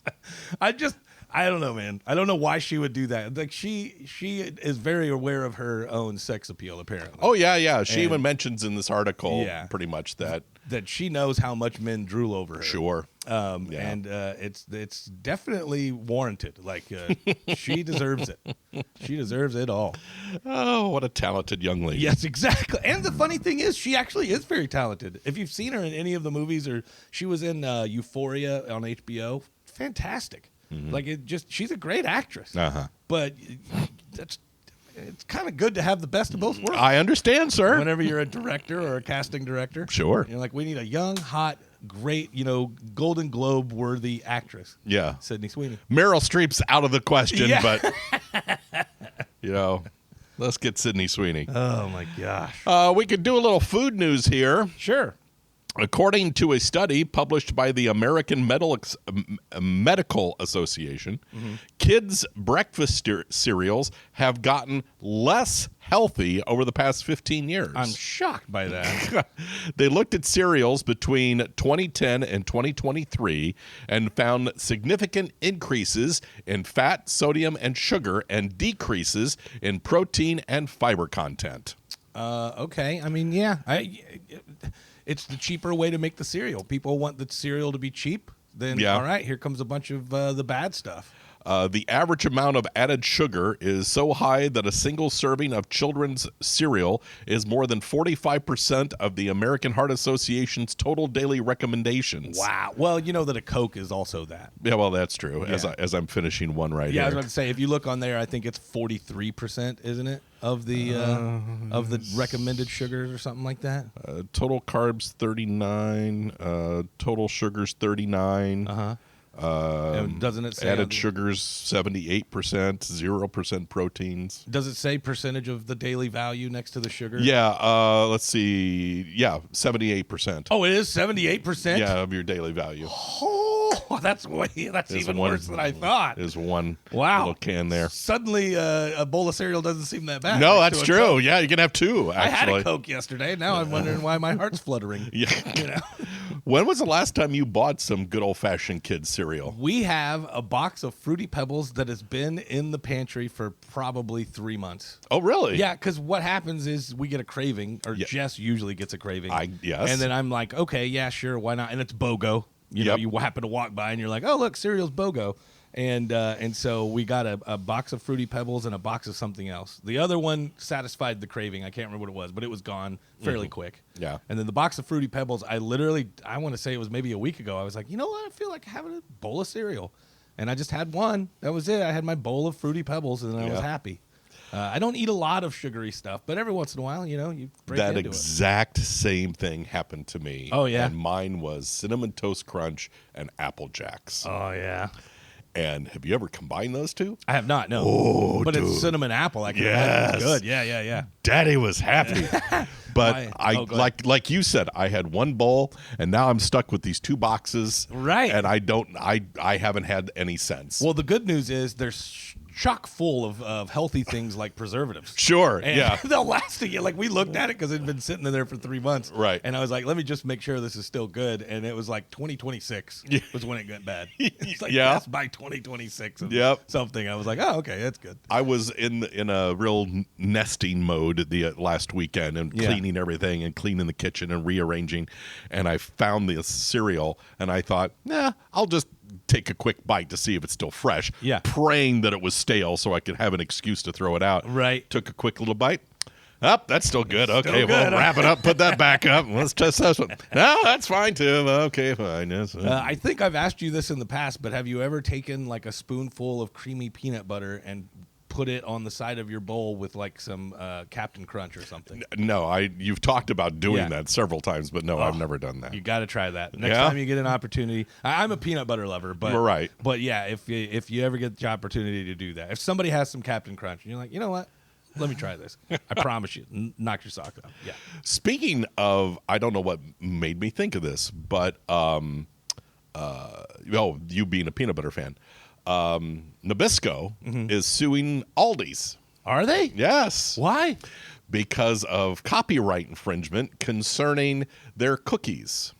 I don't know, man. I don't know why she would do that. Like she is very aware of her own sex appeal, apparently. Oh, yeah. She And- even mentions in this article Yeah. pretty much that. That she knows how much men drool over her. Sure. Yeah. And it's definitely warranted. Like she deserves it. She deserves it all. Oh, what a talented young lady. Yes, exactly. And the funny thing is, she actually is very talented. If you've seen her in any of the movies, or she was in Euphoria on HBO, fantastic. Like she's a great actress. Uh-huh. But it's kind of good to have the best of both worlds. I understand, sir. Whenever you're a director or a casting director, Sure. you're like, we need a young, hot, great, Golden Globe worthy actress. Yeah. Sydney Sweeney. Meryl Streep's out of the question, Yeah. but, let's get Sydney Sweeney. Oh my gosh. We could do a little food news here. Sure. According to a study published by the American Medical Association, kids' breakfast cereals have gotten less healthy over the past 15 years. I'm shocked by that. They looked at cereals between 2010 and 2023 and found significant increases in fat, sodium, and sugar, and decreases in protein and fiber content. Okay. I mean, yeah. It's the cheaper way to make the cereal. People want the cereal to be cheap. Then, Yeah. all right, here comes a bunch of the bad stuff. The average amount of added sugar is so high that a single serving of children's cereal is more than 45% of the American Heart Association's total daily recommendations. Wow. Well, you know that a Coke is also that. Yeah, well, that's true. Yeah. As I'm finishing one right Yeah, I was here. about to say, if you look on there, I think it's 43%, isn't it, of the recommended sugars or something like that? Total carbs 39, total sugars 39. Uh-huh. And doesn't it say Added sugars 78%, 0% proteins. Does it say percentage of the daily value next to the sugar? Yeah, let's see. Yeah, 78%. Oh, it is 78%? Yeah, of your daily value. Oh, that's even worse than I thought. Is one Wow. little can there. Suddenly, a bowl of cereal doesn't seem that bad. No, next that's to a true. Coke. Yeah, you can have two, I had actually. a Coke yesterday. Now I'm wondering why my heart's fluttering. Yeah. You know? When was the last time you bought some good old-fashioned kids cereal? We have a box of Fruity Pebbles that has been in the pantry for probably 3 months. Oh, really? Yeah, because what happens is we get a craving, or Jess usually gets a craving. Yes. And then I'm like, okay, yeah, sure, why not? And it's BOGO. You know, you happen to walk by and you're like, oh, look, cereal's BOGO. And so we got a box of Fruity Pebbles and a box of something else. The other one satisfied the craving. I can't remember what it was, but it was gone fairly quick. Yeah. And then the box of Fruity Pebbles, I want to say it was maybe a week ago. I was like, you know what? I feel like having a bowl of cereal. And I just had one. That was it. I had my bowl of Fruity Pebbles, and I was happy. I don't eat a lot of sugary stuff, but every once in a while, you break that into exact same thing happened to me. Oh, yeah? And mine was Cinnamon Toast Crunch and Apple Jacks. Oh, yeah. And have you ever combined those two? I have not, no. Oh, but dude. It's cinnamon apple. I can Yes. imagine it's good. Yeah. Daddy was happy. But like you said, I had one bowl, and now I'm stuck with these two boxes. Right. And I haven't had any sense. Well, the good news is they're chock full of healthy things like preservatives. Sure, And yeah. they'll last a year. Like, we looked at it because it had been sitting in there for 3 months. Right. And I was like, let me just make sure this is still good. And it was like 2026 was when it got bad. It's like, yes, by 2026 of something. I was like, oh, okay, that's good. I was in a real nesting mode the last weekend and cleaning everything and cleaning the kitchen and rearranging. And I found this cereal, and I thought, I'll just take a quick bite to see if it's still fresh. Yeah. Praying that it was stale so I could have an excuse to throw it out. Right. Took a quick little bite. That's still good. Okay, good. well, wrap it up, put that back up. Let's test this one. No, that's fine too. Okay, fine. Yes. I think I've asked you this in the past, but have you ever taken like a spoonful of creamy peanut butter and put it on the side of your bowl with like some Captain Crunch or something? No, you've talked about doing that several times, but no, I've never done that. You got to try that next time you get an opportunity. I'm a peanut butter lover, but right. But yeah, if you ever get the opportunity to do that, if somebody has some Captain Crunch and you're like, you know what, let me try this. I promise you, knock your socks off. Yeah. Speaking of, I don't know what made me think of this, but you being a peanut butter fan. Nabisco is suing Aldi's. Are they? Yes. Why? Because of copyright infringement concerning their cookies.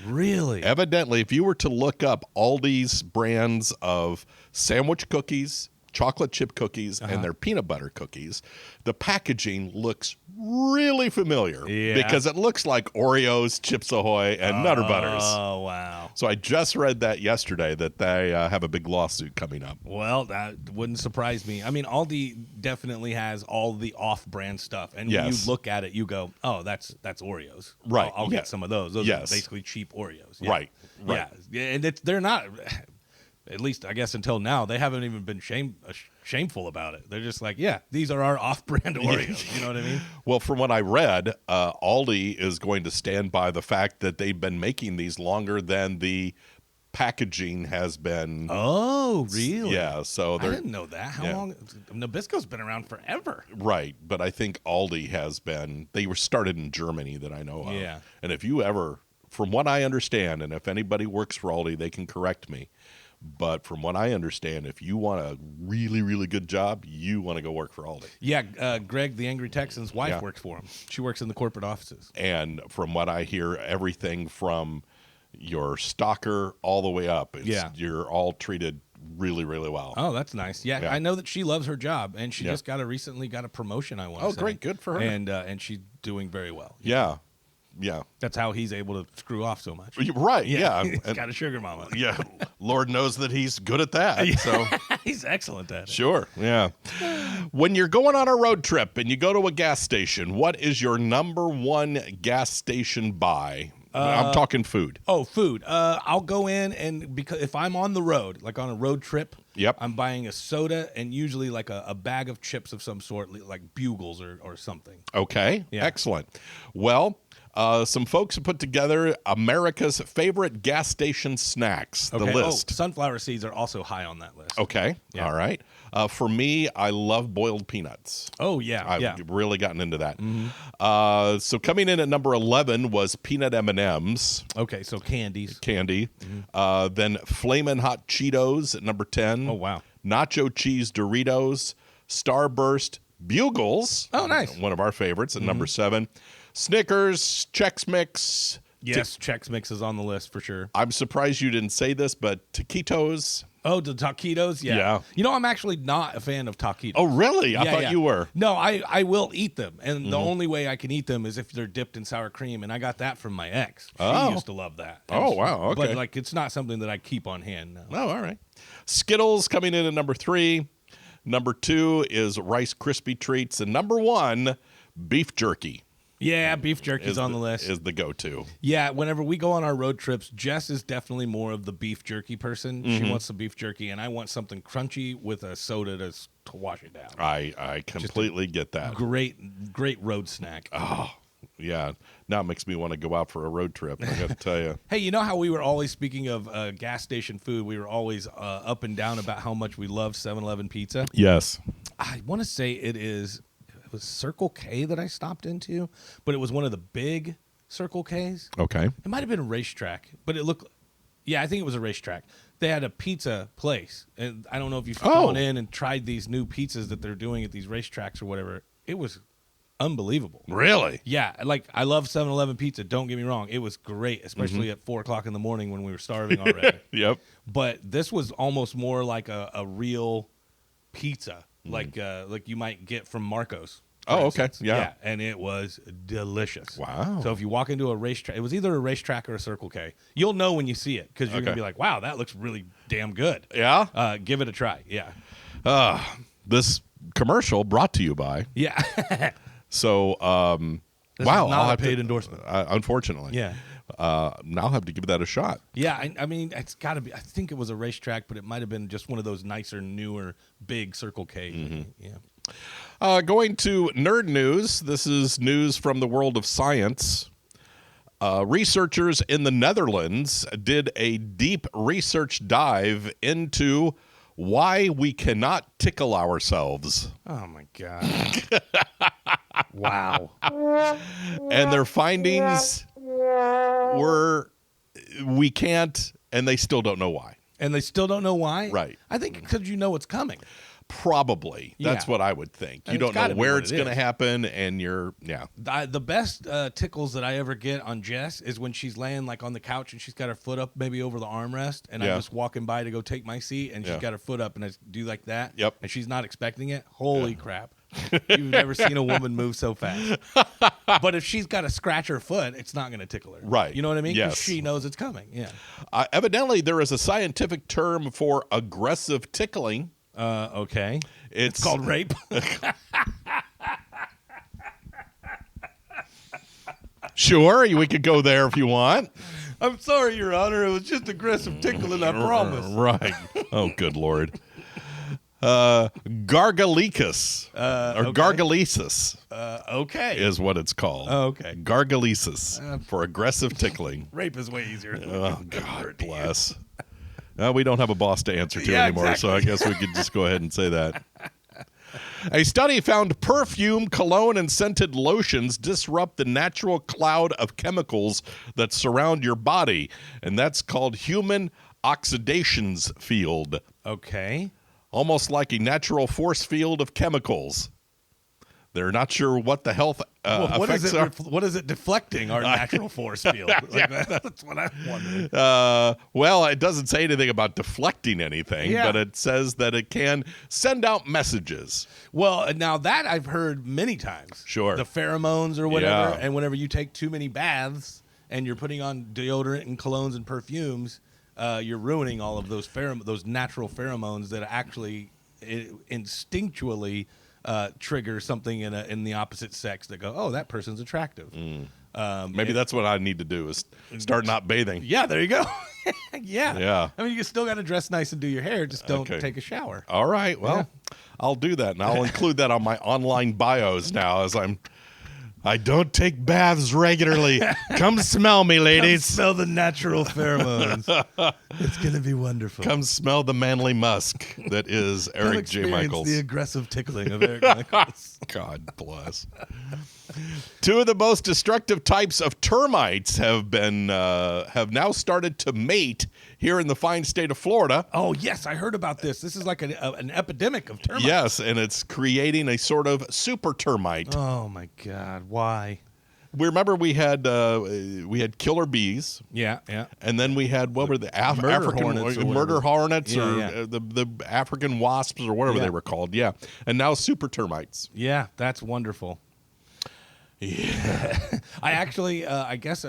Really? Evidently, if you were to look up Aldi's brands of sandwich cookies, chocolate chip cookies, and their peanut butter cookies, the packaging looks really familiar because it looks like Oreos, Chips Ahoy, and Nutter Butters. Oh, wow. So I just read that yesterday that they have a big lawsuit coming up. Well, that wouldn't surprise me. I mean, Aldi definitely has all the off-brand stuff, and when you look at it, you go, "Oh, that's Oreos." Right. I'll get some of those. Those are basically cheap Oreos. Yeah. Right. Yeah, and they're not. At least, I guess, until now, they haven't even been shameful about it. They're just like, yeah, these are our off-brand Oreos. You know what I mean? Well, from what I read, Aldi is going to stand by the fact that they've been making these longer than the packaging has been. Oh, really? Yeah. So I didn't know that. How long? Nabisco's been around forever. Right. But I think Aldi has been. They were started in Germany that I know of. Yeah. And if you ever, from what I understand, and if anybody works for Aldi, they can correct me. But from what I understand, if you want a really, really good job, you want to go work for Aldi. Yeah, Greg, the Angry Texan's wife, works for him. She works in the corporate offices. And from what I hear, everything from your stocker all the way up, you're all treated really, really well. Oh, that's nice. Yeah, I know that she loves her job, and she just recently got a promotion, I want to say. Oh, great. Good for her. And she's doing very well. Yeah. That's how he's able to screw off so much. Right, yeah. He's got a sugar mama. Yeah, Lord knows that he's good at that. So he's excellent at it. Sure, yeah. When you're going on a road trip and you go to a gas station, what is your number one gas station buy? I'm talking food. Oh, food. I'll go in, and because if I'm on the road, like on a road trip, I'm buying a soda and usually like a bag of chips of some sort, like Bugles or something. Okay, excellent. Well, some folks have put together America's favorite gas station snacks, the list. Oh, sunflower seeds are also high on that list. Okay, all right. For me, I love boiled peanuts. Oh, yeah, I've really gotten into that. Mm-hmm. So coming in at number 11 was peanut M&Ms. Okay, so candies. Candy. Mm-hmm. Then Flamin' Hot Cheetos at number 10. Oh, wow. Nacho Cheese Doritos. Starburst Bugles. Oh, nice. One of our favorites at number 7. Snickers, Chex Mix, Yes, Chex Mix is on the list for sure. I'm surprised you didn't say this, but taquitos. Oh, the taquitos? Yeah. You know, I'm actually not a fan of taquitos. Oh, really? I Yeah, thought yeah. you were. No, I will eat them. And the only way I can eat them is if they're dipped in sour cream. And I got that from my ex. She Oh. used to love that. Oh, wow. Okay. But, like, it's not something that I keep on hand now. Oh, all right. Skittles coming in at number 3. Number 2 is Rice Krispie Treats. And number 1, beef jerky. Yeah, beef jerky's on the list. Is the go-to. Yeah, whenever we go on our road trips, Jess is definitely more of the beef jerky person. She wants the beef jerky, and I want something crunchy with a soda to wash it down. I completely get that. Great road snack. Oh, yeah. Now it makes me want to go out for a road trip, I got to tell you. Hey, you know how we were always, speaking of gas station food, we were always up and down about how much we love 7-Eleven pizza? Yes. I want to say it was Circle K that I stopped into, but it was one of the big Circle Ks. Okay. It might have been a racetrack, but it looked, yeah, I think it was a racetrack. They had a pizza place, and I don't know if you've gone in and tried these new pizzas that they're doing at these racetracks or whatever. It was unbelievable. Really? Yeah, like I love 7-Eleven pizza, don't get me wrong. It was great, especially at 4 o'clock in the morning when we were starving already. Yep. But this was almost more like a real pizza, like you might get from Marco's. for Oh, okay. instance. Yeah. And it was delicious. Wow. So if you walk into a racetrack, it was either a racetrack or a Circle K. You'll know when you see it because you're going Okay. to be like, wow, that looks really damn good. Yeah? Give it a try. Yeah. This commercial brought to you by. Yeah. So, wow. This is not I'll a have paid to, endorsement. Unfortunately. Yeah. Now I'll have to give that a shot. Yeah, I mean, it's got to be. I think it was a racetrack, but it might have been just one of those nicer, newer, big Circle K. Yeah. Going to nerd news. This is news from the world of science. Researchers in the Netherlands did a deep research dive into why we cannot tickle ourselves. Oh my god. Wow. And their findings were we can't, and they still don't know why. And they still don't know why. Right. I think because you know it's coming. Probably. That's Yeah. what I would think. And You it's don't gotta know be where what it's it going to is. happen, and you're, yeah. The best tickles that I ever get on Jess is when she's laying like on the couch and she's got her foot up maybe over the armrest, and Yeah. I'm just walking by to go take my seat, and Yeah. she's got her foot up, and I do like that. Yep. And she's not expecting it. Holy crap. You've never seen a woman move so fast. But if she's got to scratch her foot, it's not going to tickle her. Right. You know what I mean? 'Cause Yes. she knows it's coming. Yeah. Evidently, there is a scientific term for aggressive tickling. Okay. It's Called rape. Sure, we could go there if you want. I'm sorry, Your Honor. It was just aggressive tickling, I promise. Right. Oh, good Lord. Gargalicus. Or okay. Gargalesis Okay. is what it's called. Oh, okay. Gargalesis for aggressive tickling. Rape is way easier. Oh, God bless. We don't have a boss to answer to Yeah, anymore, so I exactly. guess we could just go ahead and say that. A study found perfume, cologne, and scented lotions disrupt the natural cloud of chemicals that surround your body, and that's called human oxidations field, Okay. almost like a natural force field of chemicals. They're not sure what the health Well, what effects is it? are. What is it deflecting our natural force field? That's what I'm wondering. Well, it doesn't say anything about deflecting anything, Yeah. but it says that it can send out messages. Well, now that I've heard many times. Sure. The pheromones or whatever, Yeah. and whenever you take too many baths and you're putting on deodorant and colognes and perfumes, you're ruining all of those natural pheromones that actually instinctually trigger something in the opposite sex that go, oh, that person's attractive. Maybe that's what I need to do is start not bathing. Yeah, there you go. Yeah. Yeah. I mean, you still got to dress nice and do your hair. Just don't Okay. take a shower. All right. Well, I'll do that, and I'll include that on my online bios now as I don't take baths regularly. Come smell me, ladies. Smell the natural pheromones. It's going to be wonderful. Come smell the manly musk that is Come Eric J. experience Michaels. the aggressive tickling of Eric Michaels. God bless. Two of the most destructive types of termites have now started to mate here in the fine state of Florida. Oh, yes, I heard about this. This is like an epidemic of termites. Yes, and it's creating a sort of super termite. Oh, my God. Why? remember we had killer bees. Yeah, yeah. And then we had what were the murder African hornets or murder whatever. hornets Yeah, or yeah. The African wasps or whatever Yeah. they were called. Yeah, and now super termites. Yeah, that's wonderful. Yeah, I actually, I guess,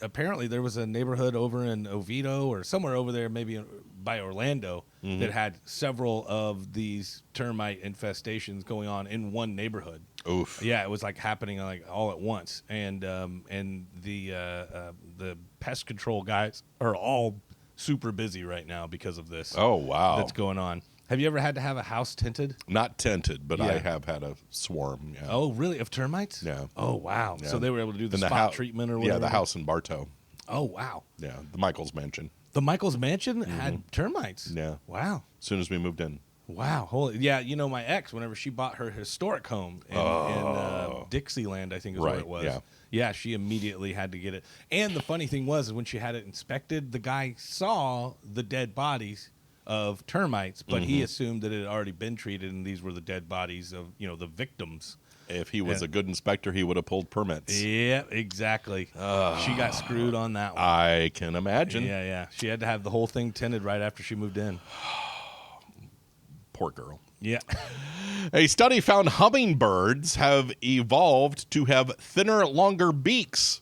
apparently there was a neighborhood over in Oviedo or somewhere over there, maybe by Orlando, that had several of these termite infestations going on in one neighborhood. oof. Yeah, it was like happening like all at once, and the pest control guys are all super busy right now because of this. Oh wow, That's going on. Have you ever had to have a house tinted? not tented, but I Yeah. have had a swarm. Yeah. Oh, really? Of termites? Yeah. Oh, wow. Yeah. So they were able to do the And spot hou- treatment or Yeah, whatever? the house in Bartow. Oh, wow. Yeah, the Michaels mansion. The Michaels Mansion had termites. Yeah. Wow. As soon as we moved in. Wow. Holy. Yeah, you know, my ex, whenever she bought her historic home in Dixieland, I think is where Right, it was. yeah. Yeah, she immediately had to get it. And the funny thing was, when she had it inspected, the guy saw the dead bodies of termites, but he assumed that it had already been treated, and these were the dead bodies of, you know, the victims. If he was Yeah. a good inspector, he would have pulled permits. Yeah, exactly. She got screwed on that one. I can imagine. Yeah, yeah. She had to have the whole thing tinted right after she moved in. Poor girl. Yeah. A study found hummingbirds have evolved to have thinner, longer beaks.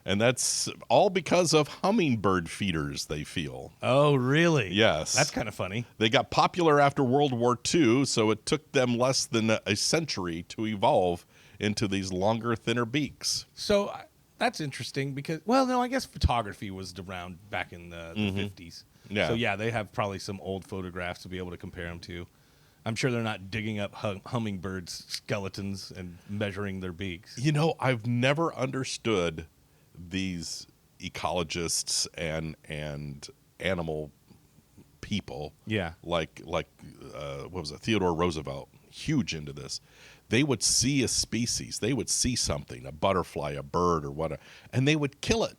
And that's all because of hummingbird feeders, they feel. Oh, really? Yes. That's kind of funny. They got popular after World War II, so it took them less than a century to evolve into these longer, thinner beaks. So that's interesting because, well, no, I guess photography was around back in the 50s. Yeah. So, yeah, they have probably some old photographs to be able to compare them to. I'm sure they're not digging up hummingbirds' skeletons and measuring their beaks. You know, I've never understood these ecologists and animal people. Yeah. Like what was it? Theodore Roosevelt, huge into this. They would see a species, they would see something, a butterfly, a bird, or whatever, and they would kill it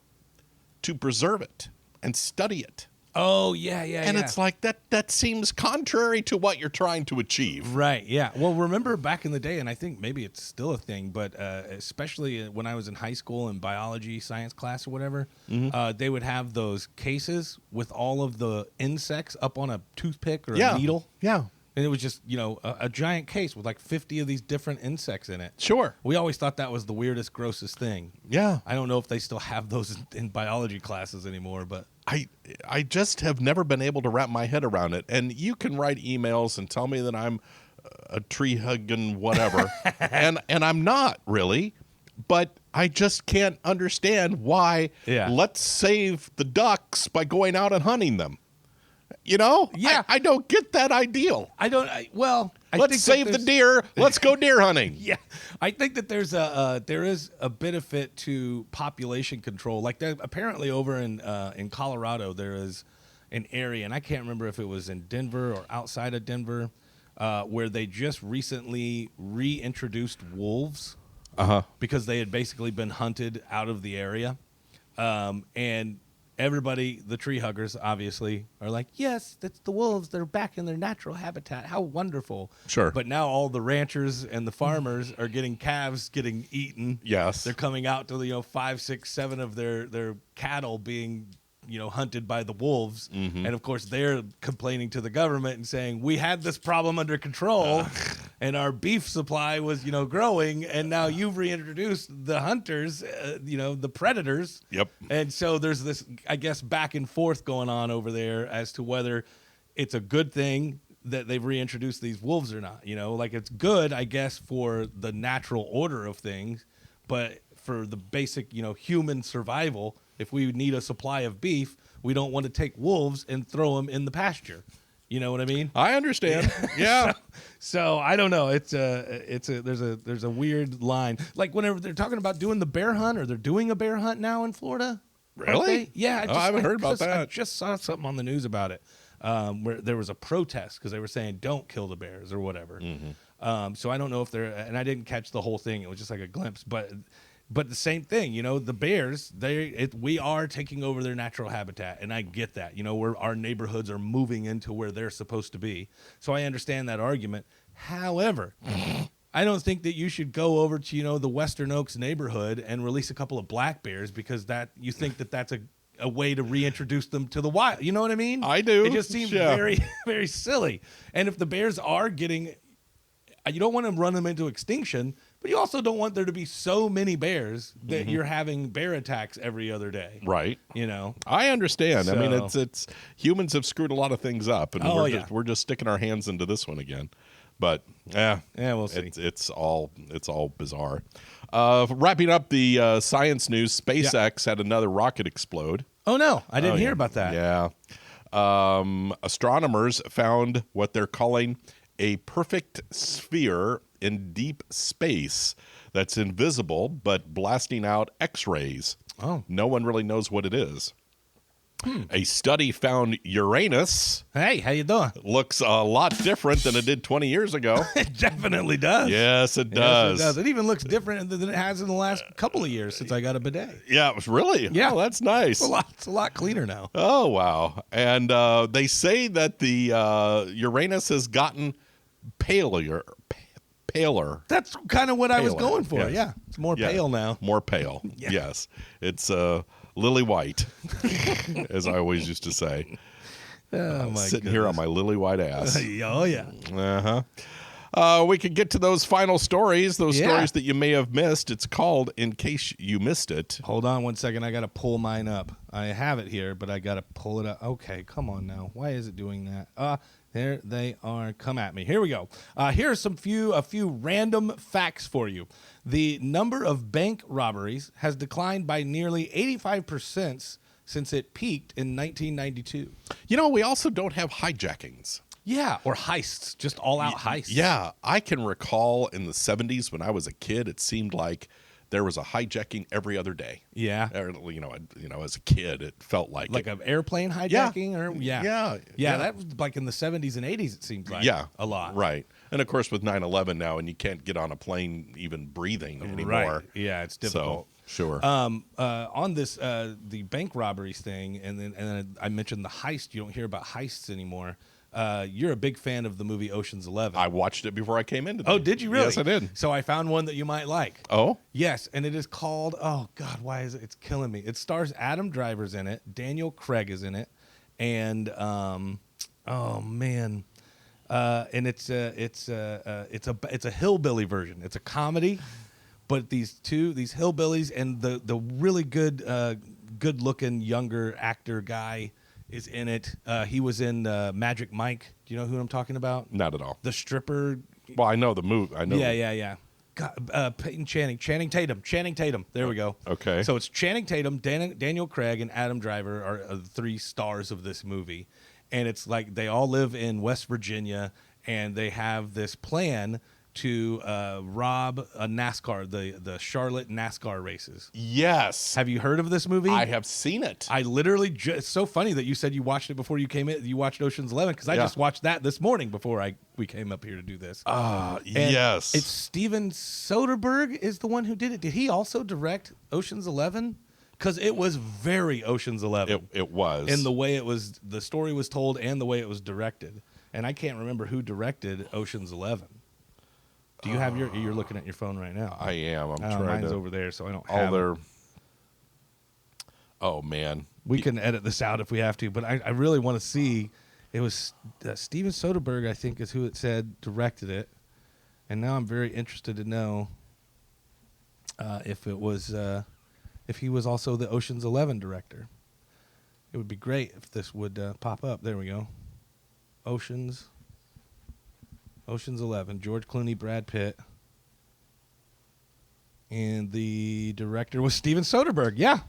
to preserve it and study it. Oh, yeah, yeah, And yeah. it's like that seems contrary to what you're trying to achieve. Right, yeah. Well, remember back in the day, and I think maybe it's still a thing, but especially when I was in high school in biology science class or whatever, they would have those cases with all of the insects up on a toothpick or a needle. Yeah. And it was just, you know, a giant case with like 50 of these different insects in it. Sure. We always thought that was the weirdest, grossest thing. Yeah. I don't know if they still have those in biology classes anymore, but I just have never been able to wrap my head around it. And you can write emails and tell me that I'm a tree hugging whatever, and I'm not really, but I just can't understand why. Yeah. Let's save the ducks by going out and hunting them. You know? Yeah. I don't get that ideal. I Let's think save that the there's- deer. Let's go deer hunting. Yeah, I think that there is a benefit to population control. Like apparently over in Colorado, there is an area, and I can't remember if it was in Denver or outside of Denver, where they just recently reintroduced wolves because they had basically been hunted out of the area, and everybody, the tree huggers, obviously, are like, yes, that's the wolves. They're back in their natural habitat. How wonderful. Sure. But now all the ranchers and the farmers are getting calves getting eaten. Yes. They're coming out to, 5, 6, 7 of their cattle being, hunted by the wolves. And, of course, they're complaining to the government and saying, we had this problem under control, and our beef supply was, growing, and now you've reintroduced the hunters, the predators. Yep. And so there's this, I guess, back and forth going on over there as to whether it's a good thing that they've reintroduced these wolves or not. Like it's good, I guess, for the natural order of things, but for the basic, human survival, if we need a supply of beef, we don't want to take wolves and throw them in the pasture. You know what I mean? I understand. Yeah. So I don't know. There's a weird line. Like whenever they're talking about doing the bear hunt, or they're doing a bear hunt now in Florida. Really? Aren't they? Yeah. I haven't heard about I that. just saw something on the news about it, where there was a protest because they were saying don't kill the bears or whatever. So I don't know if they're, and I didn't catch the whole thing. It was just like a glimpse, but the same thing, the bears, we are taking over their natural habitat, and I get that. Our neighborhoods are moving into where they're supposed to be. So I understand that argument. However, I don't think that you should go over to, the Western Oaks neighborhood and release a couple of black bears because that you think that that's a way to reintroduce them to the wild. You know what I mean? I do. It just seems Yeah. very, very silly. And if the bears are getting, you don't want to run them into extinction, but you also don't want there to be so many bears that you're having bear attacks every other day. Right. I understand. I mean, So- it's humans have screwed a lot of things up, and Oh, we're just sticking our hands into this one again. But yeah, we'll see. It's all bizarre. Wrapping up the science news, SpaceX had another rocket explode. Oh no, I didn't hear about that. Yeah. Astronomers found what they're calling a perfect sphere in deep space that's invisible but blasting out X-rays. Oh. No one really knows what it is. A study found Uranus Hey, how you doing? looks a lot different than it did 20 years ago. It definitely does. Yes, it Yes, does. it does. It even looks different than it has in the last couple of years since I got a bidet. Yeah, it was really. Yeah. Oh, that's nice. It's a lot cleaner now. Oh, wow. And they say that the Uranus has gotten paler. That's kind of what I was Paler, going for. yes. Yeah, it's more Yeah, pale now. More pale. Yeah. Yes. It's lily white, as I always used to say. Oh my Sitting here on my lily white ass. Oh yeah. Uh-huh. We could get to those final stories, those Yeah. stories that you may have missed. It's called In Case You Missed It. Hold on one second. I got to pull mine up. I have it here, but I got to pull it up. Okay, come on now. Why is it doing that? There they are. Come at me. Here we go. Here are a few random facts for you. The number of bank robberies has declined by nearly 85% since it peaked in 1992. We also don't have hijackings. Yeah, or heists, just all-out heists. Yeah, I can recall in the 70s when I was a kid, it seemed like there was a hijacking every other day. Yeah. Or, as a kid, it felt like An airplane hijacking? Yeah. Yeah, that was like in the 70s and 80s, it seems like. Yeah, A lot. Right. And of course, with 9/11 now, and you can't get on a plane even breathing anymore. Right. Yeah, it's difficult. So, sure. On this, the bank robberies thing, and then I mentioned the heist. You don't hear about heists anymore. You're a big fan of the movie Ocean's 11. I watched it before I came into Oh, did you really? Yes, I did. So I found one that you might like. Oh? Yes, and it is called, oh God, why is it? It's killing me. It stars Adam Driver's in it. Daniel Craig is in it. And, oh man. And it's a hillbilly version. It's a comedy, but these hillbillies and the really good looking younger actor guy is in it. He was in Magic Mike. Do you know who I'm talking about? Not at all. The stripper. Well, I know the movie. I know. Yeah. God, Peyton Channing Tatum. There we go. Okay. So it's Channing Tatum, Daniel Craig, and Adam Driver are the three stars of this movie. And it's like they all live in West Virginia, and they have this plan to rob a NASCAR, the Charlotte NASCAR races. Yes. Have you heard of this movie? I have seen it. I literally it's so funny that you said you watched it before you came in. You watched Ocean's 11 because I just watched that this morning before we came up here to do this. And yes. It's Steven Soderbergh is the one who did it. Did he also direct Ocean's 11? Because it was very Ocean's 11. It was. In the way the story was told and the way it was directed. And I can't remember who directed Ocean's 11. Do you have you're looking at your phone right now? I am. I'm trying mine's to. over there, so I don't all have their. it. Oh man. We can edit this out if we have to, but I really want to see. It was Steven Soderbergh, I think, is who it said directed it, and now I'm very interested to know if it was if he was also the Ocean's 11 director. It would be great if this would pop up. There we go. Ocean's 11. George Clooney, Brad Pitt. And the director was Steven Soderbergh. Yeah.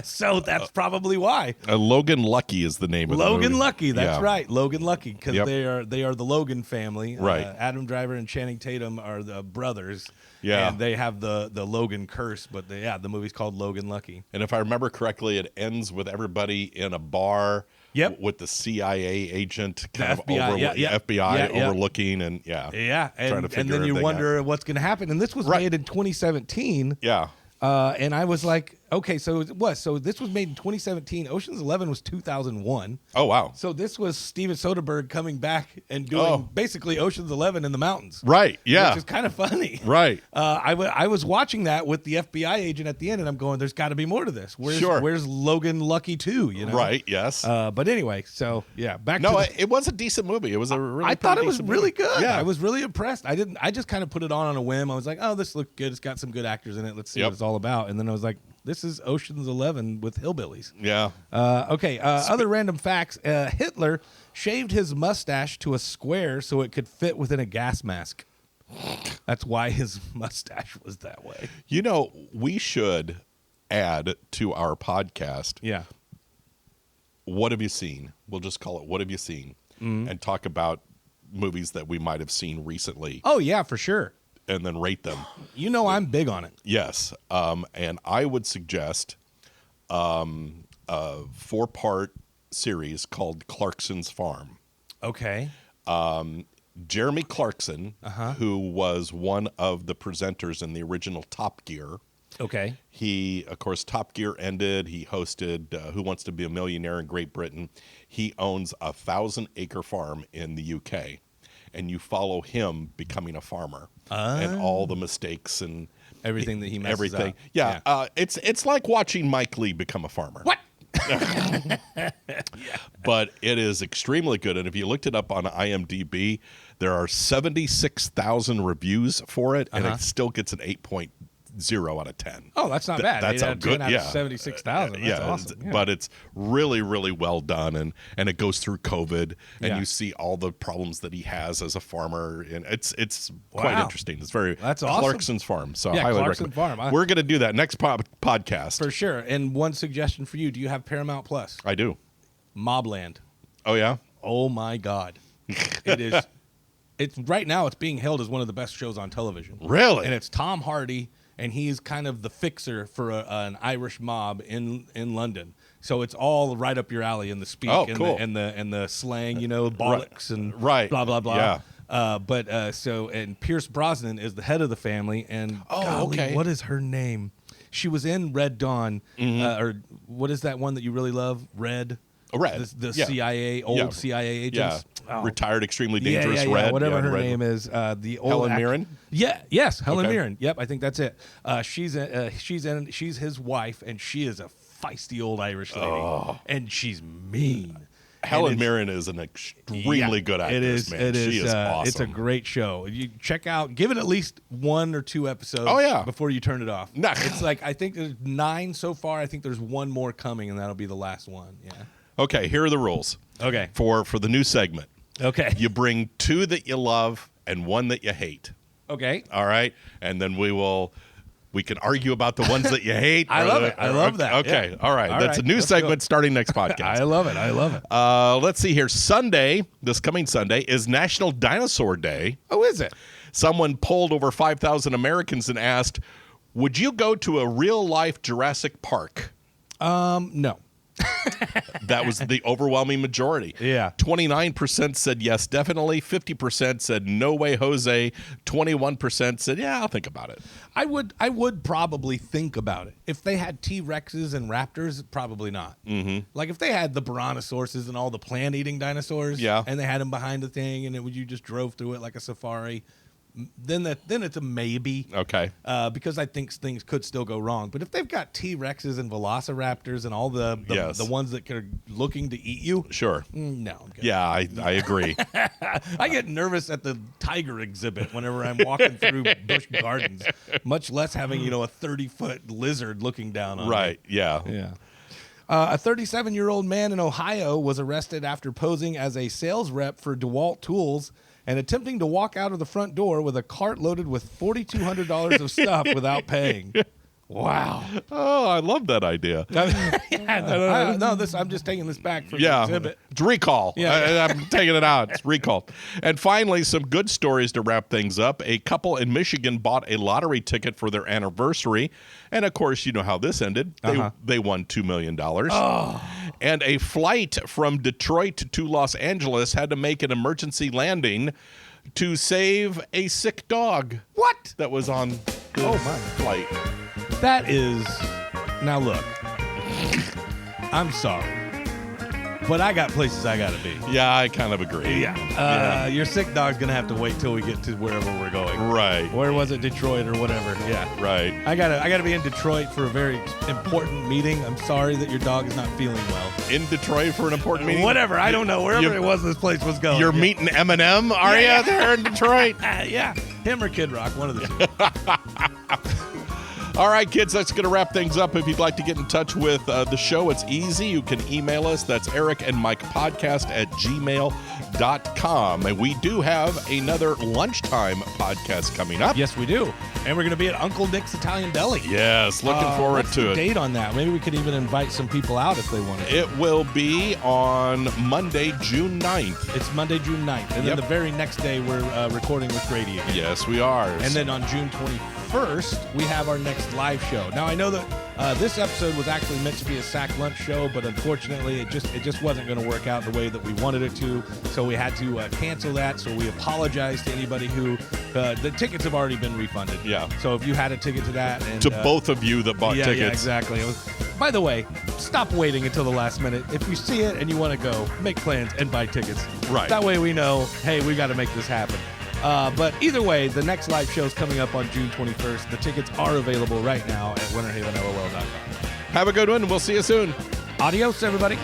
So that's probably why. Logan Lucky is the name of the movie. Logan Lucky. That's Yeah. right. Logan Lucky. Because Yep. they are the Logan family. Right. Adam Driver and Channing Tatum are the brothers. Yeah. And they have the Logan curse. But the movie's called Logan Lucky. And if I remember correctly, it ends with everybody in a bar. Yep. With the CIA agent kind of FBI, FBI yeah. overlooking and Yeah. trying to And figure then you everything wonder what's going to happen. And this was Right. made in 2017. Yeah. And I was like, Okay, so it was. So this was made in 2017. Ocean's 11 was 2001. Oh, wow. So this was Steven Soderbergh coming back and doing basically Ocean's 11 in the mountains. Right, yeah. Which is kind of funny. Right. I was watching that with the FBI agent at the end, and I'm going, there's got to be more to this. Where's Logan Lucky 2, you know? Right, yes. But anyway, so, yeah, back No, to it was a decent movie. It was a really I thought it was decent really movie. good. Yeah. I was really impressed. I just kind of put it on a whim. I was like, oh, this looks good. It's got some good actors in it. Let's see what it's all about. And then I was like, this is Ocean's 11 with hillbillies. Yeah. Other random facts. Hitler shaved his mustache to a square so it could fit within a gas mask. That's why his mustache was that way. You know, we should add to our podcast, Yeah. What Have You Seen? We'll just call it What Have You Seen? And talk about movies that we might have seen recently Oh, yeah, for sure. and then rate them. You know I'm big on it. Yes. And I would suggest a 4-part series called Clarkson's Farm. Okay. Jeremy Clarkson, who was one of the presenters in the original Top Gear. Okay. He, of course, Top Gear ended. He hosted Who Wants to Be a Millionaire in Great Britain. He owns a 1,000-acre farm in the UK. And you follow him becoming a farmer and all the mistakes and Everything that he messes everything. up. Yeah. It's like watching Mike Lee become a farmer. What? But it is extremely good. And if you looked it up on IMDb, there are 76,000 reviews for it, and it still gets an 8.0 out of 10. Oh, that's not bad. That's 8 how out of 10 good. out Yeah, of 76,000. That's awesome. Yeah. But it's really, really well done, and it goes through COVID, and Yeah. you see all the problems that he has as a farmer, and it's quite Wow. interesting. It's very That's awesome. Clarkson's Farm. So Yeah, I highly Clarkson's recommend. Farm. We're going to do that next podcast. For sure. And one suggestion for you: do you have Paramount Plus? I do. Mobland. Oh yeah. Oh my God, it is. It's right now. It's being hailed as one of the best shows on television. Really? And it's Tom Hardy, and he's kind of the fixer for an Irish mob in London. So it's all right up your alley in the speak Oh, and, cool. the slang, you know, bollocks and Right. blah blah blah. Yeah. And Pierce Brosnan is the head of the family, and golly, okay. what is her name? She was in Red Dawn, or what is that one that you really love? Red. Red. The Yeah. CIA, Yeah. CIA Yeah. agents. Oh. Retired, extremely Yeah, dangerous. yeah, Red. whatever Yeah, her Red. name is. The old Helen Mirren? Yeah, yes, Helen Okay. Mirren. Yep, I think that's it. She's his wife, and she is a feisty old Irish lady, and she's mean. Helen And Mirren is an extremely good actress, it is, man. It is. She is awesome. It's a great show. You check out. Give it at least 1 or 2 episodes. Oh, yeah. Before you turn it off. Nah. It's like I think there's 9 so far. I think there's 1 more coming, and that'll be the last one. Yeah. Okay, here are the rules. Okay. For the new segment. Okay. You bring 2 that you love and 1 that you hate. Okay. All right? And then we can argue about the ones that you hate. I love it. I love that. Okay. Yeah. All right. All That's right. a new Let's segment go. starting next podcast. I love it. I love it. Let's see here. Sunday, this coming Sunday, is National Dinosaur Day. Oh, is it? Someone polled over 5,000 Americans and asked, would you go to a real-life Jurassic Park? No. That was the overwhelming majority. Yeah. 29% said yes, definitely. 50% said no way, Jose. 21% said, yeah, I'll think about it. I would probably think about it. If they had T-Rexes and Raptors, probably not. Mm-hmm. Like if they had the Brontosaurus and all the plant-eating dinosaurs, Yeah. and they had them behind the thing, and you just drove through it like a safari, then it's a maybe. Okay. Because I think things could still go wrong. But if they've got T-Rexes and Velociraptors and all the Yes. ones that are looking to eat you, Sure. no. I'm good. Yeah, I agree. I get nervous at the tiger exhibit whenever I'm walking through Busch Gardens, much less having, a 30-foot lizard looking down on me. Right. Yeah. Yeah. A 37-year-old man in Ohio was arrested after posing as a sales rep for DeWalt Tools and attempting to walk out of the front door with a cart loaded with $4,200 of stuff without paying. Wow. Oh, I love that idea. I'm just taking this back from the Yeah. exhibit. It's recall. Yeah. I'm taking it out. It's recall. And finally, some good stories to wrap things up. A couple in Michigan bought a lottery ticket for their anniversary. And of course, you know how this ended. They won $2 million. Oh. And a flight from Detroit to Los Angeles had to make an emergency landing to save a sick dog. What? That was on the flight. That is Now look, I'm sorry, but I got places I gotta be. Yeah, I kind of agree. Your sick dog's gonna have to wait till we get to wherever we're going. Right. Where was it? Detroit or whatever. Yeah. Right. I gotta be in Detroit for a very important meeting. I'm sorry that your dog is not feeling well. In Detroit for an important meeting? Whatever. I don't know. Wherever it was this place was going. You're meeting Eminem, are you, there in Detroit? Yeah. Him or Kid Rock, one of the two. All right, kids, that's going to wrap things up. If you'd like to get in touch with the show, it's easy. You can email us. That's Eric and Mike Podcast at gmail.com. And we do have another lunchtime podcast coming up. Yes, we do. And we're going to be at Uncle Nick's Italian Deli. Yes, looking forward what's to the it. Date on that? Maybe we could even invite some people out if they wanted. It will be on Monday, June 9th. It's Monday, June 9th. And then the very next day, we're recording with Grady again. Yes, we are. And then on June 21st, we have our next live show. Now, I know that this episode was actually meant to be a sack lunch show, but unfortunately, it just wasn't going to work out the way that we wanted it to. So we had to cancel that. So we apologize to anybody who the tickets have already been refunded. Yeah. So if you had a ticket to that, and to both of you that bought tickets. Yeah, exactly. By the way, stop waiting until the last minute. If you see it and you want to go, make plans and buy tickets. Right. That way we know, hey, we got to make this happen. But either way, the next live show is coming up on June 21st. The tickets are available right now at winterhavenoll.com. Have a good one. We'll see you soon. Adios, everybody.